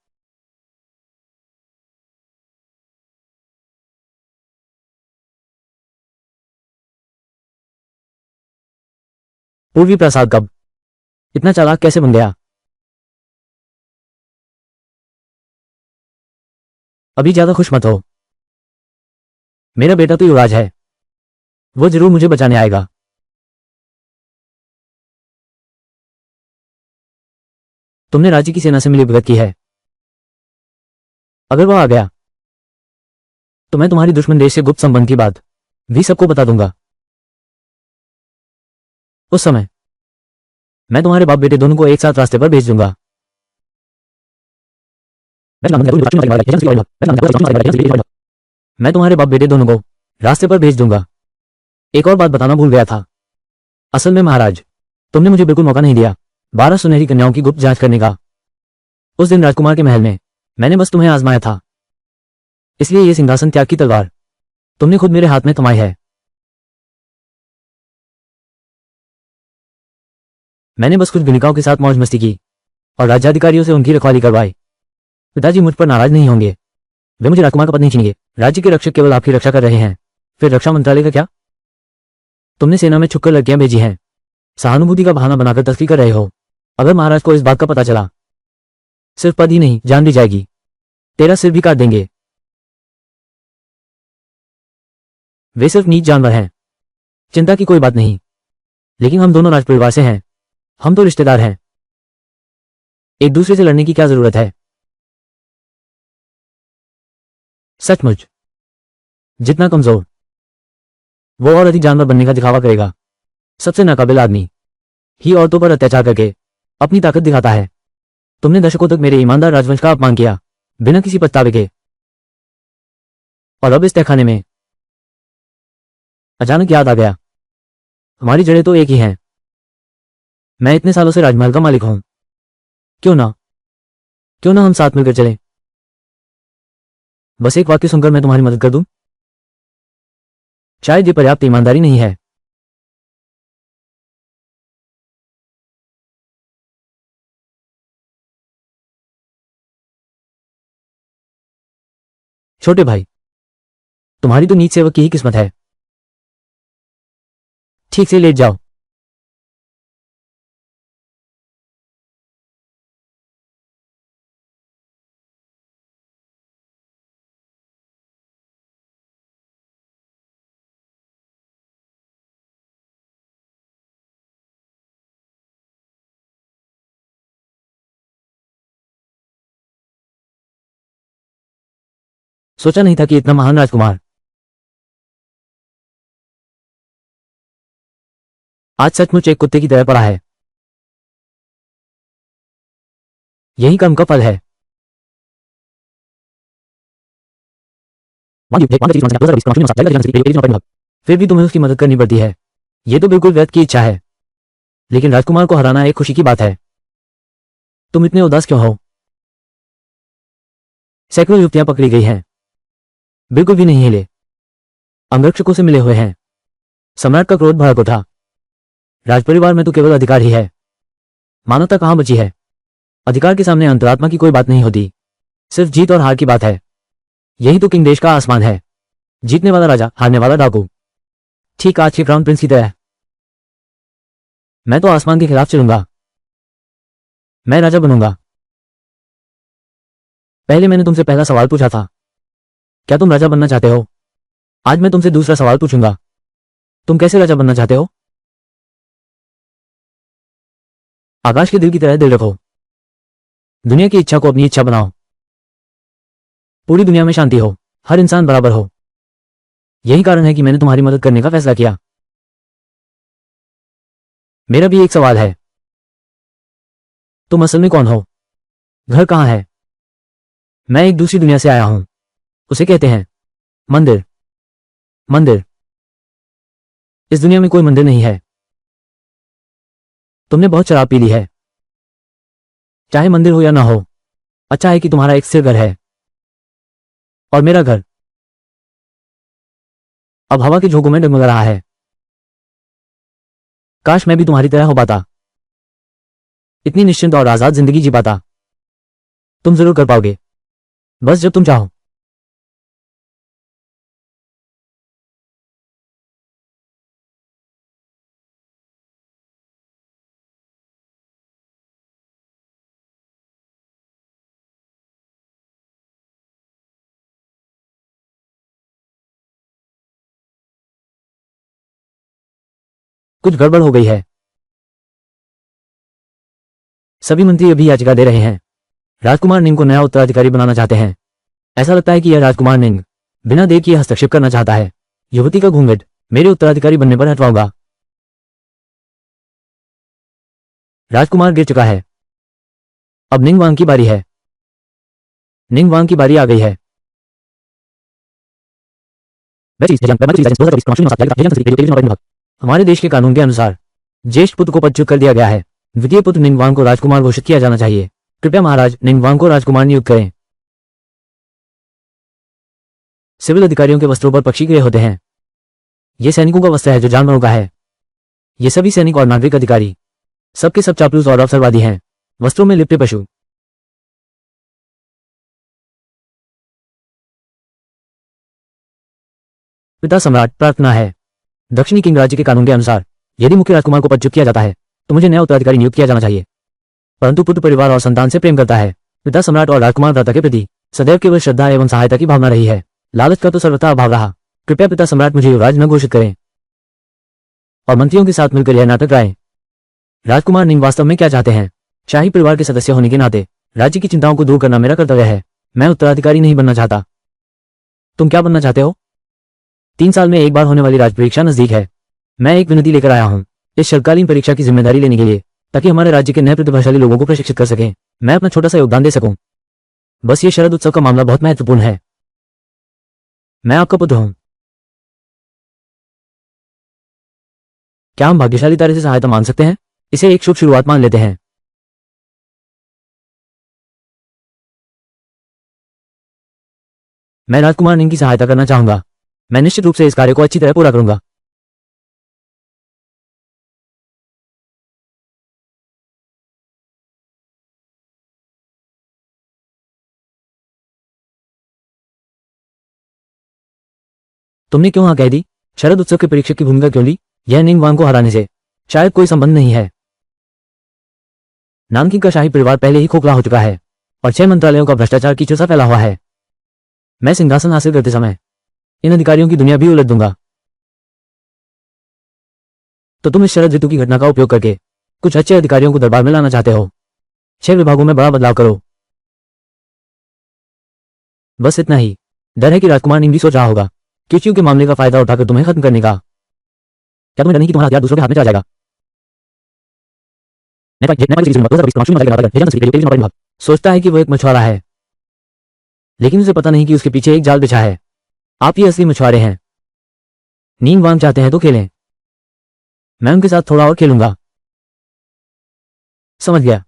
पूर्वी प्रसाद कब इतना चालाक कैसे बन गया? अभी ज्यादा खुश मत हो। मेरा बेटा तो युवराज है, वो जरूर मुझे बचाने आएगा। तुमने राज्य की सेना से मिलीभगत की है। अगर वो आ गया तो मैं तुम्हारी दुश्मन देश से गुप्त संबंध की बात भी सबको बता दूंगा। उस समय मैं तुम्हारे बाप बेटे दोनों को एक साथ रास्ते पर भेज दूंगा। मैं तुम्हारे बाप बेटे दोनों को रास्ते पर भेज दूंगा। एक और बात बताना भूल गया था। असल में महाराज, तुमने मुझे बिल्कुल मौका नहीं दिया 12 सुनहरी कन्याओं की गुप्त जांच करने का। उस दिन राजकुमार के महल में मैंने बस तुम्हें आजमाया था, इसलिए यह सिंहासन त्याग की तलवार तुमने खुद मेरे हाथ में थमाई है। मैंने बस कुछ गणिकाओं के साथ मौज मस्ती की और राज्याधिकारियों से उनकी रखवाली करवाई। पिताजी मुझ पर नाराज नहीं होंगे, वे मुझे राजकुमार का पद नहीं छीनेंगे। राज्य के रक्षक केवल आपकी रक्षा कर रहे हैं, फिर रक्षा मंत्रालय का क्या? तुमने सेना में छुपकर लड़कियां भेजी हैं, सहानुभूति का बहाना बनाकर तस्करी कर रहे हो। अगर महाराज को इस बात का पता चला, सिर्फ पद ही नहीं जान भी जाएगी, तेरा सिर भी काट देंगे। वे सिर्फ नीच जानवर हैं, चिंता की कोई बात नहीं। लेकिन हम दोनों राजपरिवार से हैं, हम तो रिश्तेदार हैं। एक दूसरे से लड़ने की क्या जरूरत है? सचमुच जितना कमजोर, वो और अधिक जानवर बनने का दिखावा करेगा। सबसे नाकाबिल आदमी ही औरतों पर अत्याचार करके अपनी ताकत दिखाता है। तुमने दशकों तक मेरे ईमानदार राजवंश का अपमान किया, बिना किसी पछतावे के। और अब इस तहखाने में अचानक याद आ गया, हमारी जड़ें तो एक ही हैं। मैं इतने सालों से राजमहल का मालिक हूं, क्यों ना हम साथ मिलकर चलें? बस एक वाक्य सुनकर मैं तुम्हारी मदद कर दूं? शायद ये पर्याप्त ईमानदारी नहीं है। छोटे भाई, तुम्हारी तो नीच सेवक की ही किस्मत है। ठीक से लेट जाओ। सोचा नहीं था कि इतना महान राजकुमार आज सचमुच एक कुत्ते की तरह पड़ा है। यही कर्म का फल है। फिर भी तुम्हें उसकी मदद करनी पड़ती है, यह तो बिल्कुल व्यर्थ की इच्छा है। लेकिन राजकुमार को हराना एक खुशी की बात है। तुम इतने उदास क्यों हो? सैकड़ों युवतियां पकड़ी गई हैं, बिल्कुल भी नहीं हिले, अंगरक्षकों से मिले हुए हैं। सम्राट का क्रोध भड़क उठा। राजपरिवार में तो केवल अधिकार ही है, मानवता कहां बची है? अधिकार के सामने अंतरात्मा की कोई बात नहीं होती, सिर्फ जीत और हार की बात है। यही तो किंग देश का आसमान है, जीतने वाला राजा, हारने वाला डाकू। ठीक आज के क्राउन प्रिंस की तरह। मैं तो आसमान के खिलाफ चलूंगा, मैं राजा बनूंगा। पहले मैंने तुमसे पहला सवाल पूछा था, क्या तुम राजा बनना चाहते हो? आज मैं तुमसे दूसरा सवाल पूछूंगा, तुम कैसे राजा बनना चाहते हो? आकाश के दिल की तरह दिल रखो, दुनिया की इच्छा को अपनी इच्छा बनाओ। पूरी दुनिया में शांति हो, हर इंसान बराबर हो। यही कारण है कि मैंने तुम्हारी मदद करने का फैसला किया। मेरा भी एक सवाल है, तुम असल में कौन हो? घर कहां है? मैं एक दूसरी दुनिया से आया हूं, उसे कहते हैं मंदिर। मंदिर? इस दुनिया में कोई मंदिर नहीं है। तुमने बहुत शराब पी ली है। चाहे मंदिर हो या ना हो, अच्छा है कि तुम्हारा एक स्थिर घर है, और मेरा घर अब हवा के झोंकों में डगमगा रहा है। काश मैं भी तुम्हारी तरह हो पाता, इतनी निश्चिंत और आजाद जिंदगी जी पाता। तुम जरूर कर पाओगे, बस जब तुम चाहो। कुछ गड़बड़ हो गई है। सभी मंत्री अभी याचिका दे रहे हैं। राजकुमार निंग को नया उत्तराधिकारी बनाना चाहते हैं। ऐसा लगता है कि यह राजकुमार निंग बिना देर किए हस्तक्षेप करना चाहता है। युवती का घूंघट मेरे उत्तराधिकारी बनने पर हटवाऊंगा। राजकुमार गिर चुका है। अब निंग वांग की बारी है। निंग वांग की बारी आ गई है। हमारे देश के कानून के अनुसार ज्येष्ठ पुत्र को पदच्युत कर दिया गया है। द्वितीय पुत्र निंग वांग को राजकुमार घोषित किया जाना चाहिए। कृपया महाराज निंग वांग को राजकुमार नियुक्त करें। सिविल अधिकारियों के वस्त्रों पर पक्षी ग्रह होते हैं। ये सैनिकों का वस्त्र है जो जानवरों का है। ये सभी सैनिक और नागरिक अधिकारी सबके सब चापलूस और अवसरवादी हैं। वस्त्रों में लिपटे पशु। पिता सम्राट, प्रार्थना है। दक्षिणी किंग राज्य के कानून के अनुसार यदि मुख्य राजकुमार को पदच्युत किया जाता है तो मुझे नया उत्तराधिकारी नियुक्त किया जाना चाहिए। परंतु पुत्र परिवार और संतान से प्रेम करता है। पिता सम्राट और राजकुमार भ्राता के प्रति सदैव केवल श्रद्धा एवं सहायता की भावना रही है। लालच का तो सर्वथा अभाव रहा। कृपया पिता सम्राट मुझे युवराज न घोषित करें और मंत्रियों के साथ मिलकर यह नाटक गाएं। राजकुमार निंग वास्तव में क्या चाहते हैं? शाही परिवार के सदस्य होने के नाते राज्य की चिंताओं को दूर करना मेरा कर्तव्य है। मैं उत्तराधिकारी नहीं बनना चाहता। तुम क्या बनना चाहते हो? 3 साल में एक बार होने वाली राज परीक्षा नजदीक है। मैं एक विनती लेकर आया हूं इस शरतकालीन परीक्षा की जिम्मेदारी लेने के लिए, ताकि हमारे राज्य के नए प्रतिभाशाली लोगों को प्रशिक्षित कर सकें। मैं अपना छोटा सा योगदान दे सकूं। बस ये शरद उत्सव का मामला बहुत महत्वपूर्ण है। मैं आपका पुत्र हूं। क्या हम भाग्यशाली तारे से सहायता मांग सकते हैं? इसे एक शुभ शुरुआत मान लेते हैं। मैं राजकुमार निंग की सहायता करना चाहूंगा। मैं निश्चित रूप से इस कार्य को अच्छी तरह पूरा करूंगा। तुमने क्यों हाँ कह दी? शरद उत्सव के परीक्षक की भूमिका क्यों ली? यह निंग वांग को हराने से शायद कोई संबंध नहीं है। नानकिंग का शाही परिवार पहले ही खोखला हो चुका है और 6 मंत्रालयों का भ्रष्टाचार कीचड़ सा फैला हुआ है। मैं सिंहासन हासिल करते समय इन अधिकारियों की दुनिया भी उलट दूंगा। तो तुम इस शरद ऋतु की घटना का उपयोग करके कुछ अच्छे अधिकारियों को दरबार में लाना चाहते हो। 6 विभागों में बड़ा बदलाव करो। बस इतना ही। डर है कि राजकुमार निंग भी सोच रहा होगा किचियों के मामले का फायदा उठाकर तुम्हें खत्म करने का। क्या तुम्हें डर नहीं कि तुम्हारा हथियार दूसरों के हाथ में चला जाएगा? सोचता है कि वो एक मछुआरा है, लेकिन उसे पता नहीं कि उसके पीछे एक जाल बिछा है। आप ये असली मछुआरे हैं। निंग वांग चाहते हैं तो खेलें। मैं उनके साथ थोड़ा और खेलूंगा। समझ गया।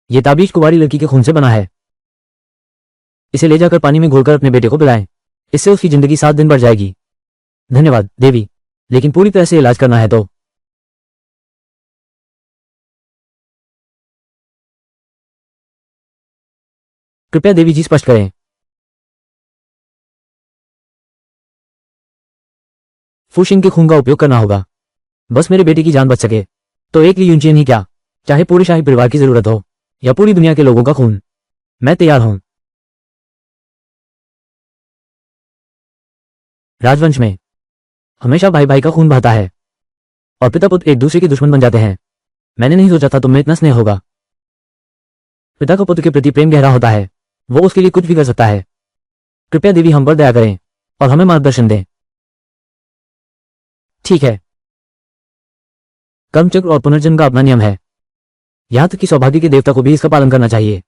ये ताबीज कुंवारी लड़की के खून से बना है। इसे ले जाकर पानी में घोलकर अपने बेटे को पिलाएं। इससे उसकी जिंदगी 7 दिन बढ़ जाएगी। धन्यवाद देवी, लेकिन पूरी तरह से इलाज करना है तो। कृपया देवी जी स्पष्ट करें। फूशिंग के खून का उपयोग करना होगा। बस मेरे बेटे की जान बच सके तो एक ली यूनचेन ही क्या, चाहे पूरे शाही परिवार की जरूरत हो या पूरी दुनिया के लोगों का खून, मैं तैयार हूं। राजवंश में हमेशा भाई भाई का खून बहता है और पिता पुत्र एक दूसरे के दुश्मन बन जाते हैं। मैंने नहीं सोचा था तुम में इतना स्नेह होगा। पिता का पुत्र के प्रति प्रेम गहरा होता है। वो उसके लिए कुछ भी कर सकता है। कृपया देवी हम पर दया करें और हमें मार्गदर्शन दें। ठीक है। कर्मचक्र और पुनर्जन्म का अपना नियम है। यहां तक कि सौभाग्य के देवता को भी इसका पालन करना चाहिए।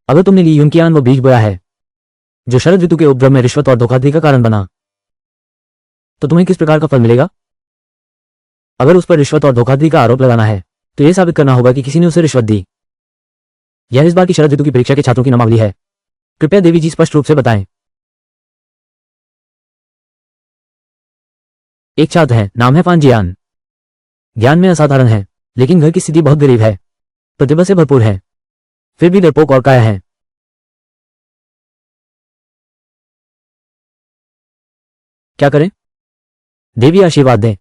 अगर तुमने ली यूनकियान वो बीज बोया है जो शरद ऋतु के उपद्रव में रिश्वत और धोखाधड़ी का कारण बना, तो तुम्हें किस प्रकार का फल मिलेगा? अगर उस पर रिश्वत और धोखाधड़ी का आरोप लगाना है तो यह साबित करना होगा कि किसी ने उसे रिश्वत दी। यह इस बार की शरद ऋतु की परीक्षा के छात्रों की नामावली है। कृपया देवी जी स्पष्ट रूप से बताएं। एक छात्र है, नाम है फान जियान। ज्ञान में असाधारण है, लेकिन घर की स्थिति बहुत गरीब है। प्रतिभा से भरपूर है, फिर भी डरपोक और काया है। क्या करें? देवी आशीर्वाद दें।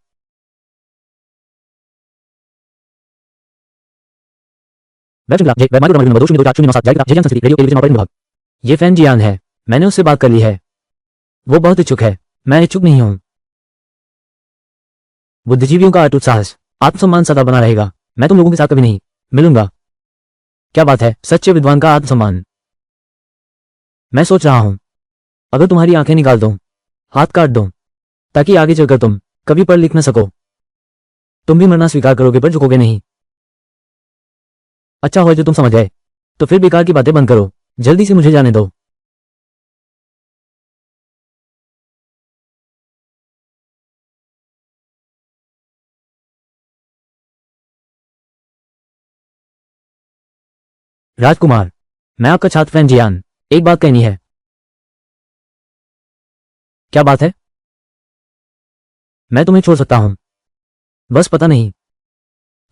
ये फैन जियान है, मैंने उससे बात कर ली है। वो बहुत इच्छुक है, मैं इच्छुक नहीं हूं। बुद्धिजीवियों का अटूट साहस, आत्मसम्मान सदा बना रहेगा। मैं तुम लोगों के साथ कभी नहीं मिलूंगा। क्या बात है, सच्चे विद्वान का आत्मसम्मान। मैं सोच रहा हूं, अगर तुम्हारी आंखें निकाल दूं, हाथ काट दूं, ताकि आगे चलकर तुम कभी पढ़ लिख न सको, तुम भी मरना स्वीकार करोगे पर झुकोगे नहीं। अच्छा हो जो तुम समझ गए, तो फिर बेकार की बातें बंद करो, जल्दी से मुझे जाने दो। राजकुमार, मैं आपका छात्र फैन जियान, एक बात कहनी है। क्या बात है? मैं तुम्हें छोड़ सकता हूं, बस पता नहीं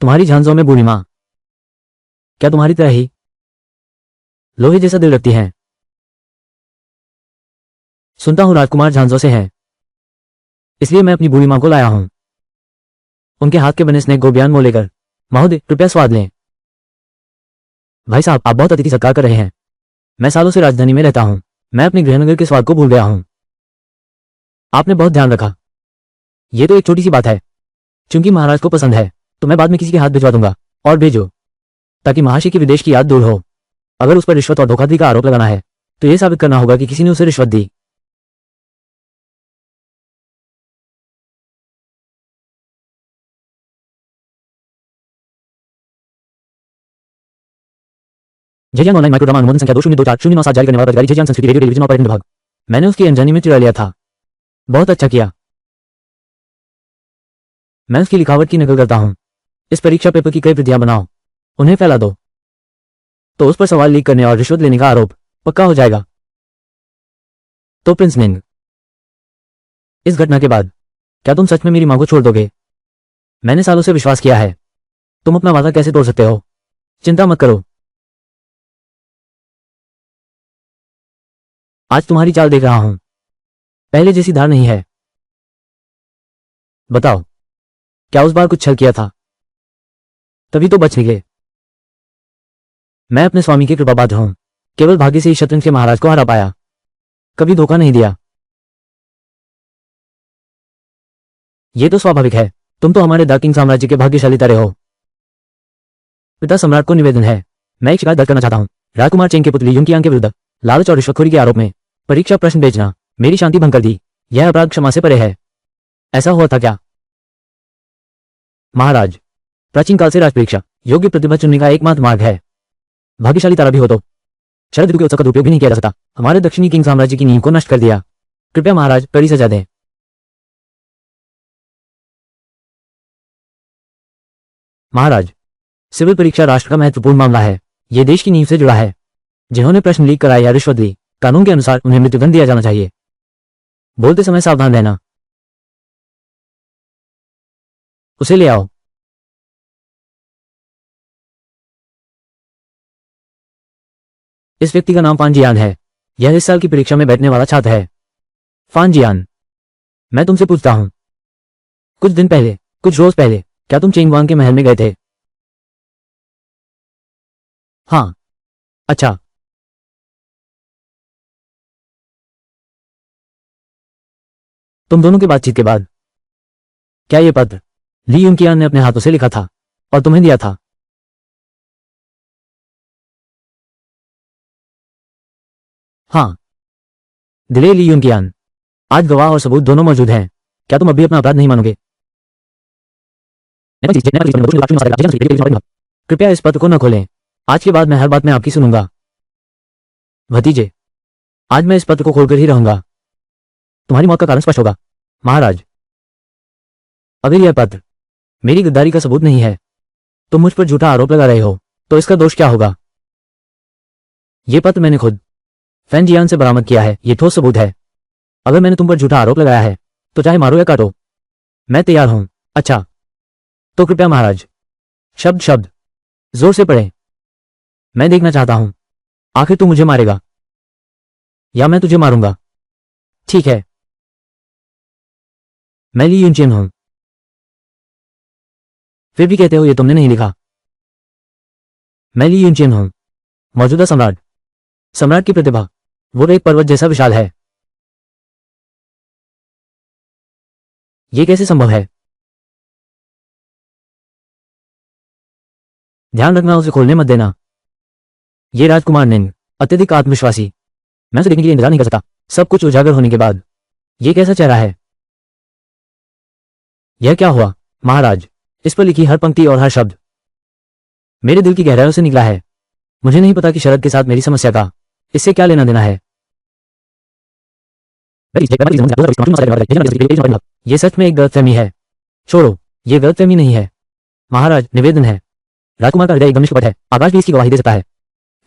तुम्हारी झांझों में बूढ़ी मां क्या तुम्हारी तरह ही लोहे जैसा दिल रखती हैं? सुनता हूं राजकुमार झांझों से हैं, इसलिए मैं अपनी बूढ़ी मां को लाया हूं। उनके हाथ के बने स्नेक गोबियान मोह लेकर। महोदय कृपया स्वाद लें। भाई साहब, आप बहुत अतिथि सत्कार कर रहे हैं। मैं सालों से राजधानी में रहता हूं, मैं अपने गृहनगर के स्वाद को भूल गया हूं। आपने बहुत ध्यान रखा। यह तो एक छोटी सी बात है, क्योंकि महाराज को पसंद है तो मैं बाद में किसी के हाथ भिजवा दूंगा। और भेजो, ताकि महाशय की विदेश की याद दूर हो। अगर उस पर रिश्वत और धोखाधड़ी का आरोप लगाना है तो यह साबित करना होगा कि किसी ने उसे रिश्वत दी। जयजान ऑनलाइन माइक्रोड्रामा अनुमोदन संख्या 2024097 जारी करने वाला अधिकारी जयजान संस्कृति रेडियो टेलीविजन ऑपरेटिंग विभाग। मैंने उसकी अनजानी में चुरा लिया था। बहुत अच्छा किया। मैं उसकी लिखावट की नकल करता हूं। इस परीक्षा पेपर की कई प्रतियां बनाओ, उन्हें फैला दो, तो उस पर सवाल लीक करने और रिश्वत लेने का आरोप पक्का हो जाएगा। तो प्रिंस निंग, इस घटना के बाद क्या तुम सच में मेरी मां को छोड़ दोगे? मैंने सालों से विश्वास किया है, तुम अपना वादा कैसे तोड़ सकते हो? चिंता मत करो, आज तुम्हारी चाल देख रहा हूं, पहले जैसी धार नहीं है। बताओ, क्या उस बार कुछ छल किया था? तभी तो बच निकले। मैं अपने स्वामी के कृपा पात्र हूं, केवल भाग्य से ही शतरंज के महाराज को हरा पाया, कभी धोखा नहीं दिया। यह तो स्वाभाविक है, तुम तो हमारे द किंग साम्राज्य के भाग्यशाली तारे हो। पिता सम्राट को निवेदन है, मैं एक शिकायत दर्ज करना चाहता हूं। राजकुमार चेंग के पुत्र ली यूंकियांग के विरुद्ध लालच और रिश्वतखोरी के आरोप में परीक्षा प्रश्न बेचना मेरी शांति भंग कर दी। यह अपराध क्षमा से परे है। ऐसा हुआ था क्या? महाराज, प्राचीन काल से राजपरीक्षा योग्य प्रतिभा चुनने का एकमात्र मार्ग है। भाग्यशाली तारा भी हो तो शरद ऋतु के उत्सव का दुरुपयोग भी नहीं किया जा सकता। हमारे दक्षिणी किंग साम्राज्य की नींव को नष्ट कर दिया। कृपया महाराज कड़ी सजा दें। महाराज, सिविल परीक्षा राष्ट्र का महत्वपूर्ण मामला है। यह देश की नींव से जुड़ा है। जिन्होंने प्रश्न लीक कराया या रिश्वत ली, कानून के अनुसार उन्हें मृत्युदंड दिया जाना चाहिए। बोलते समय सावधान रहना। उसे ले आओ। इस व्यक्ति का नाम फान जियान है। यह इस साल की परीक्षा में बैठने वाला छात्र है। फान जियान, मैं तुमसे पूछता हूं, कुछ दिन पहले, कुछ रोज पहले, क्या तुम चेंगवांग के महल में गए थे? हाँ। अच्छा। तुम दोनों की बातचीत के बाद क्या यह पत्र ली यूंकियान ने अपने हाथों से लिखा था और तुम्हें दिया था? हाँ। दिले ली यूंकियान, आज गवाह और सबूत दोनों मौजूद हैं। क्या तुम अभी अपना अपराध नहीं मानोगे? कृपया इस पत्र को न खोलें। आज के बाद मैं हर बात में आपकी सुनूंगा। भतीजे, आज मैं इस पत्र को खोलकर ही रहूंगा। तुम्हारी मौत का कारण स्पष्ट होगा। महाराज, अगर यह पत्र मेरी गद्दारी का सबूत नहीं है, तुम मुझ पर झूठा आरोप लगा रहे हो, तो इसका दोष क्या होगा? यह पत्र मैंने खुद फैंजियान से बरामद किया है, यह ठोस सबूत है। अगर मैंने तुम पर झूठा आरोप लगाया है तो चाहे मारो या काटो, मैं तैयार हूं। अच्छा, तो कृपया महाराज, शब्द शब्द जोर से पढ़ें। मैं देखना चाहता हूं, आखिर तू मुझे मारेगा या मैं तुझे मारूंगा। ठीक है, मैं ली यूनचेन हूं। फिर भी कहते हो ये तुमने नहीं लिखा। मैं ली यूनचेन हूं, मौजूदा सम्राट। सम्राट की प्रतिभा वो एक पर्वत जैसा विशाल है। यह कैसे संभव है? ध्यान रखना, उसे खोलने मत देना। ये राजकुमार निंग अत्यधिक आत्मविश्वासी, मैं उसे देखने के लिए इंतजार नहीं कर सकता। सब कुछ उजागर होने के बाद यह कैसा चेहरा है? यह क्या हुआ महाराज? इस पर लिखी हर पंक्ति और हर शब्द मेरे दिल की गहराइयों से निकला है। मुझे नहीं पता कि शरद के साथ मेरी समस्या का इससे क्या लेना देना है। यह सच में एक गलतफहमी है। छोड़ो, यह गलतफहमी नहीं है महाराज, निवेदन है। राजकुमार का हृदय एकदम निष्कपट है, आकाश भी इसकी गवाही दे सकता है।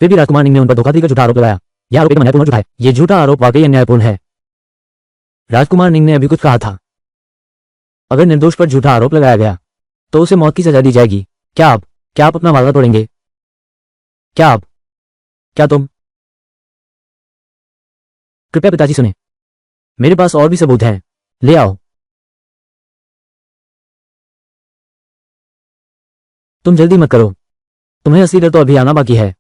फिर भी राजकुमार निंग ने उन पर धोखाधड़ी का झूठा आरोप लगाया। यह आरोप एकदम अन्यायपूर्ण और झूठा है। यह झूठा आरोप वाकई अन्यायपूर्ण है। राजकुमार निंग ने अभी कुछ कहा था। अगर निर्दोष पर झूठा आरोप लगाया गया तो उसे मौत की सजा दी जाएगी। क्या आप अपना वादा तोड़ेंगे? क्या तुम? कृपया पिताजी सुने, मेरे पास और भी सबूत हैं, ले आओ। तुम जल्दी मत करो, तुम्हें असली डर तो अभी आना बाकी है।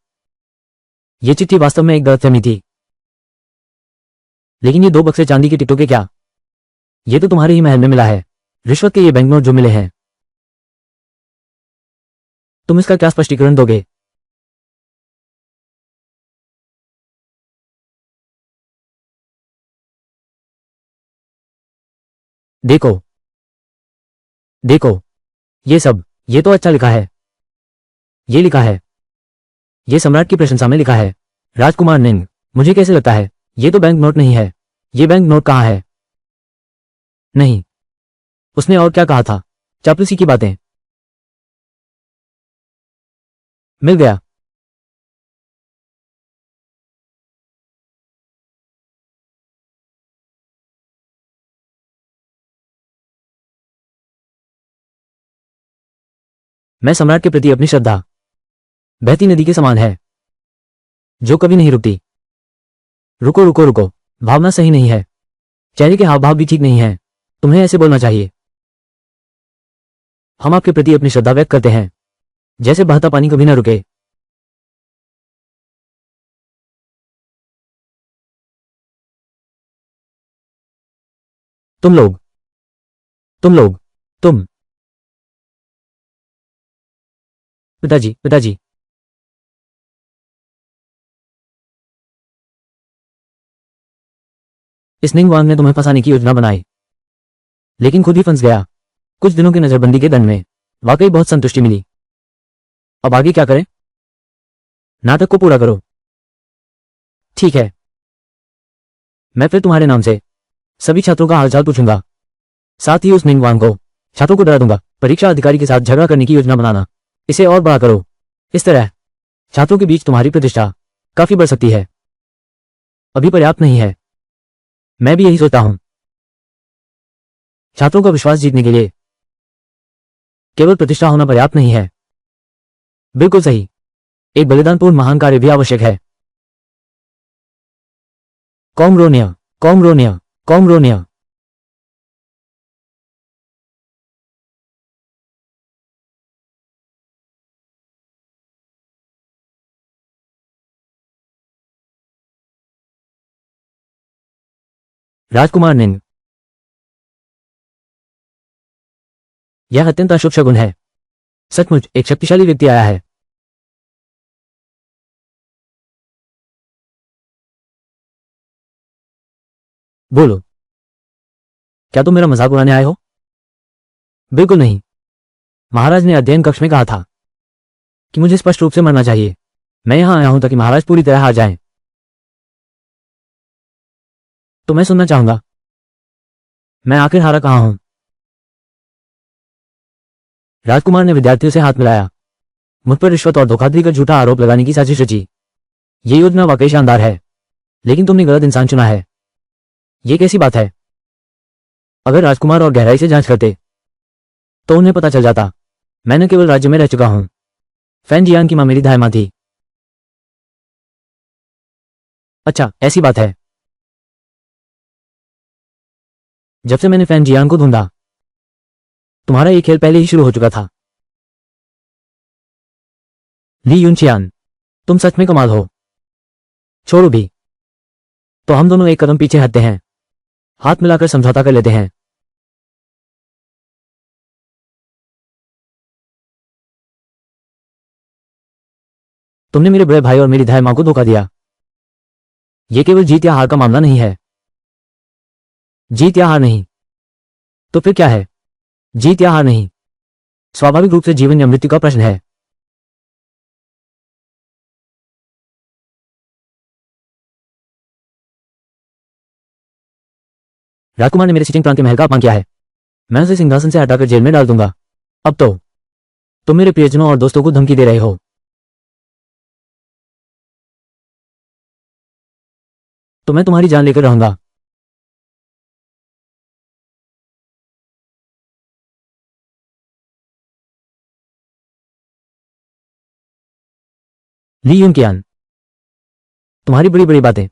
यह चिट्ठी वास्तव में एक गलतफहमी थी। लेकिन ये 2 बक्से चांदी के टिकटों के क्या? ये तो तुम्हारे ही महल में मिला है। रिश्वत के ये बैंक नोट जो मिले हैं, तुम इसका क्या स्पष्टीकरण दोगे? देखो देखो, ये तो अच्छा लिखा है। ये लिखा है, ये सम्राट की प्रशंसा में लिखा है। राजकुमार निंग, मुझे कैसे लगता है ये तो बैंक नोट नहीं है। ये बैंक नोट कहाँ है? नहीं, उसने और क्या कहा था? चापलूसी की बातें। मिल गया। मैं सम्राट के प्रति अपनी श्रद्धा बहती नदी के समान है, जो कभी नहीं रुकती। रुको रुको रुको, भावना सही नहीं है, चेहरे के हाव भाव भी ठीक नहीं है। तुम्हें ऐसे बोलना चाहिए। हम आपके प्रति अपनी श्रद्धा व्यक्त करते हैं, जैसे बहता पानी कभी ना रुके। तुम लोग तुम लोग तुम पिताजी पिताजी, इस निंग वांग ने तुम्हें फंसाने की योजना बनाई, लेकिन खुद ही फंस गया। कुछ दिनों की नजरबंदी के दंड में वाकई बहुत संतुष्टि मिली। अब आगे क्या करें? नाटक को पूरा करो। ठीक है, मैं फिर तुम्हारे नाम से सभी छात्रों का हालचाल पूछूंगा। साथ ही उस निंग वांग को छात्रों को डरा दूंगा। परीक्षा अधिकारी के साथ झगड़ा करने की योजना बनाना, इसे और बड़ा करो। इस तरह छात्रों के बीच तुम्हारी प्रतिष्ठा काफी बढ़ सकती है। अभी पर्याप्त नहीं है, मैं भी यही सोचता हूं। छात्रों का विश्वास जीतने के लिए केवल प्रतिष्ठा होना पर्याप्त नहीं है। बिल्कुल सही, एक बलिदानपूर्ण महान कार्य भी आवश्यक है। कॉमरोनिया कॉमरोनिया कॉमरोनिया। राजकुमार निंग, यह अत्यंत अशुभ शगुन है। सचमुच एक शक्तिशाली व्यक्ति आया है। बोलो, क्या तुम मेरा मजाक उड़ाने आए हो? बिल्कुल नहीं। महाराज ने अध्ययन कक्ष में कहा था कि मुझे स्पष्ट रूप से मरना चाहिए। मैं यहां आया हूं ताकि महाराज पूरी तरह हार जाएं। तो मैं सुनना चाहूंगा, मैं आखिर हारा कहां हूं? राजकुमार ने विद्यार्थियों से हाथ मिलाया। मुझ पर रिश्वत और धोखाधड़ी का झूठा आरोप लगाने की साजिश रची। ये योजना वाकई शानदार है, लेकिन तुमने गलत इंसान चुना है। ये कैसी बात है? अगर राजकुमार और गहराई से जांच करते तो उन्हें पता चल जाता। मैं न केवल राज्य में रह चुका हूं, फैन जियान की मां मेरी दाई मां थी। अच्छा, ऐसी बात है। जब से मैंने फैन जियान को ढूंढा, तुम्हारा ये खेल पहले ही शुरू हो चुका था। ली यूनचियान, तुम सच में कमाल हो। छोड़ो भी, तो हम दोनों एक कदम पीछे हटते हैं, हाथ मिलाकर समझौता कर लेते हैं। तुमने मेरे बड़े भाई और मेरी दाई मां को धोखा दिया। यह केवल जीत या हार का मामला नहीं है। जीत या हार नहीं, तो फिर क्या है? जीत या हार नहीं, स्वाभाविक रूप से जीवन या मृत्यु का प्रश्न है। राजकुमार ने मेरे सीटिंग प्रांत के महल का अपमान किया है। मैं उसे सिंहासन से हटाकर जेल में डाल दूंगा। अब तो तुम मेरे प्रियजनों और दोस्तों को धमकी दे रहे हो। तो मैं तुम्हारी जान लेकर रहूंगा। ली यूनकियान, तुम्हारी बड़ी बड़ी बातें।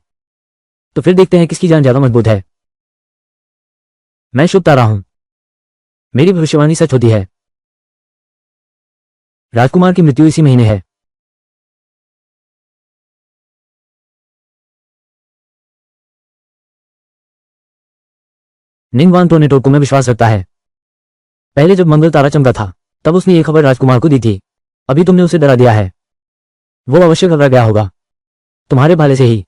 तो फिर देखते हैं किसकी जान ज्यादा मजबूत है। मैं शुभ तारा हूं, मेरी भविष्यवाणी सच होती है। राजकुमार की मृत्यु इसी महीने है। निंगवान टोर्नेटोर को में विश्वास रखता है। पहले जब मंगल तारा चमका था, तब उसने ये खबर राजकुमार को दी थी। अभी तुमने उसे डरा दिया है। वो अवश्य घबरा गया होगा। तुम्हारे भाले से ही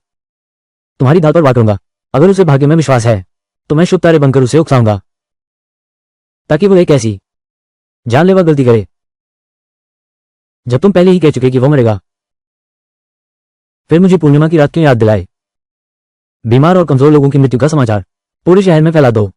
तुम्हारी दाल पर वार करूंगा। अगर उसे भाग्य में विश्वास है, तो मैं शुभ तारे बनकर उसे उकसाऊंगा, ताकि वो एक ऐसी जानलेवा गलती करे जब तुम पहले ही कह चुके कि वो मरेगा। फिर मुझे पूर्णिमा की रात क्यों याद दिलाए? बीमार और कमजोर लोगों की मृत्यु का समाचार पूरे शहर में फैला दो।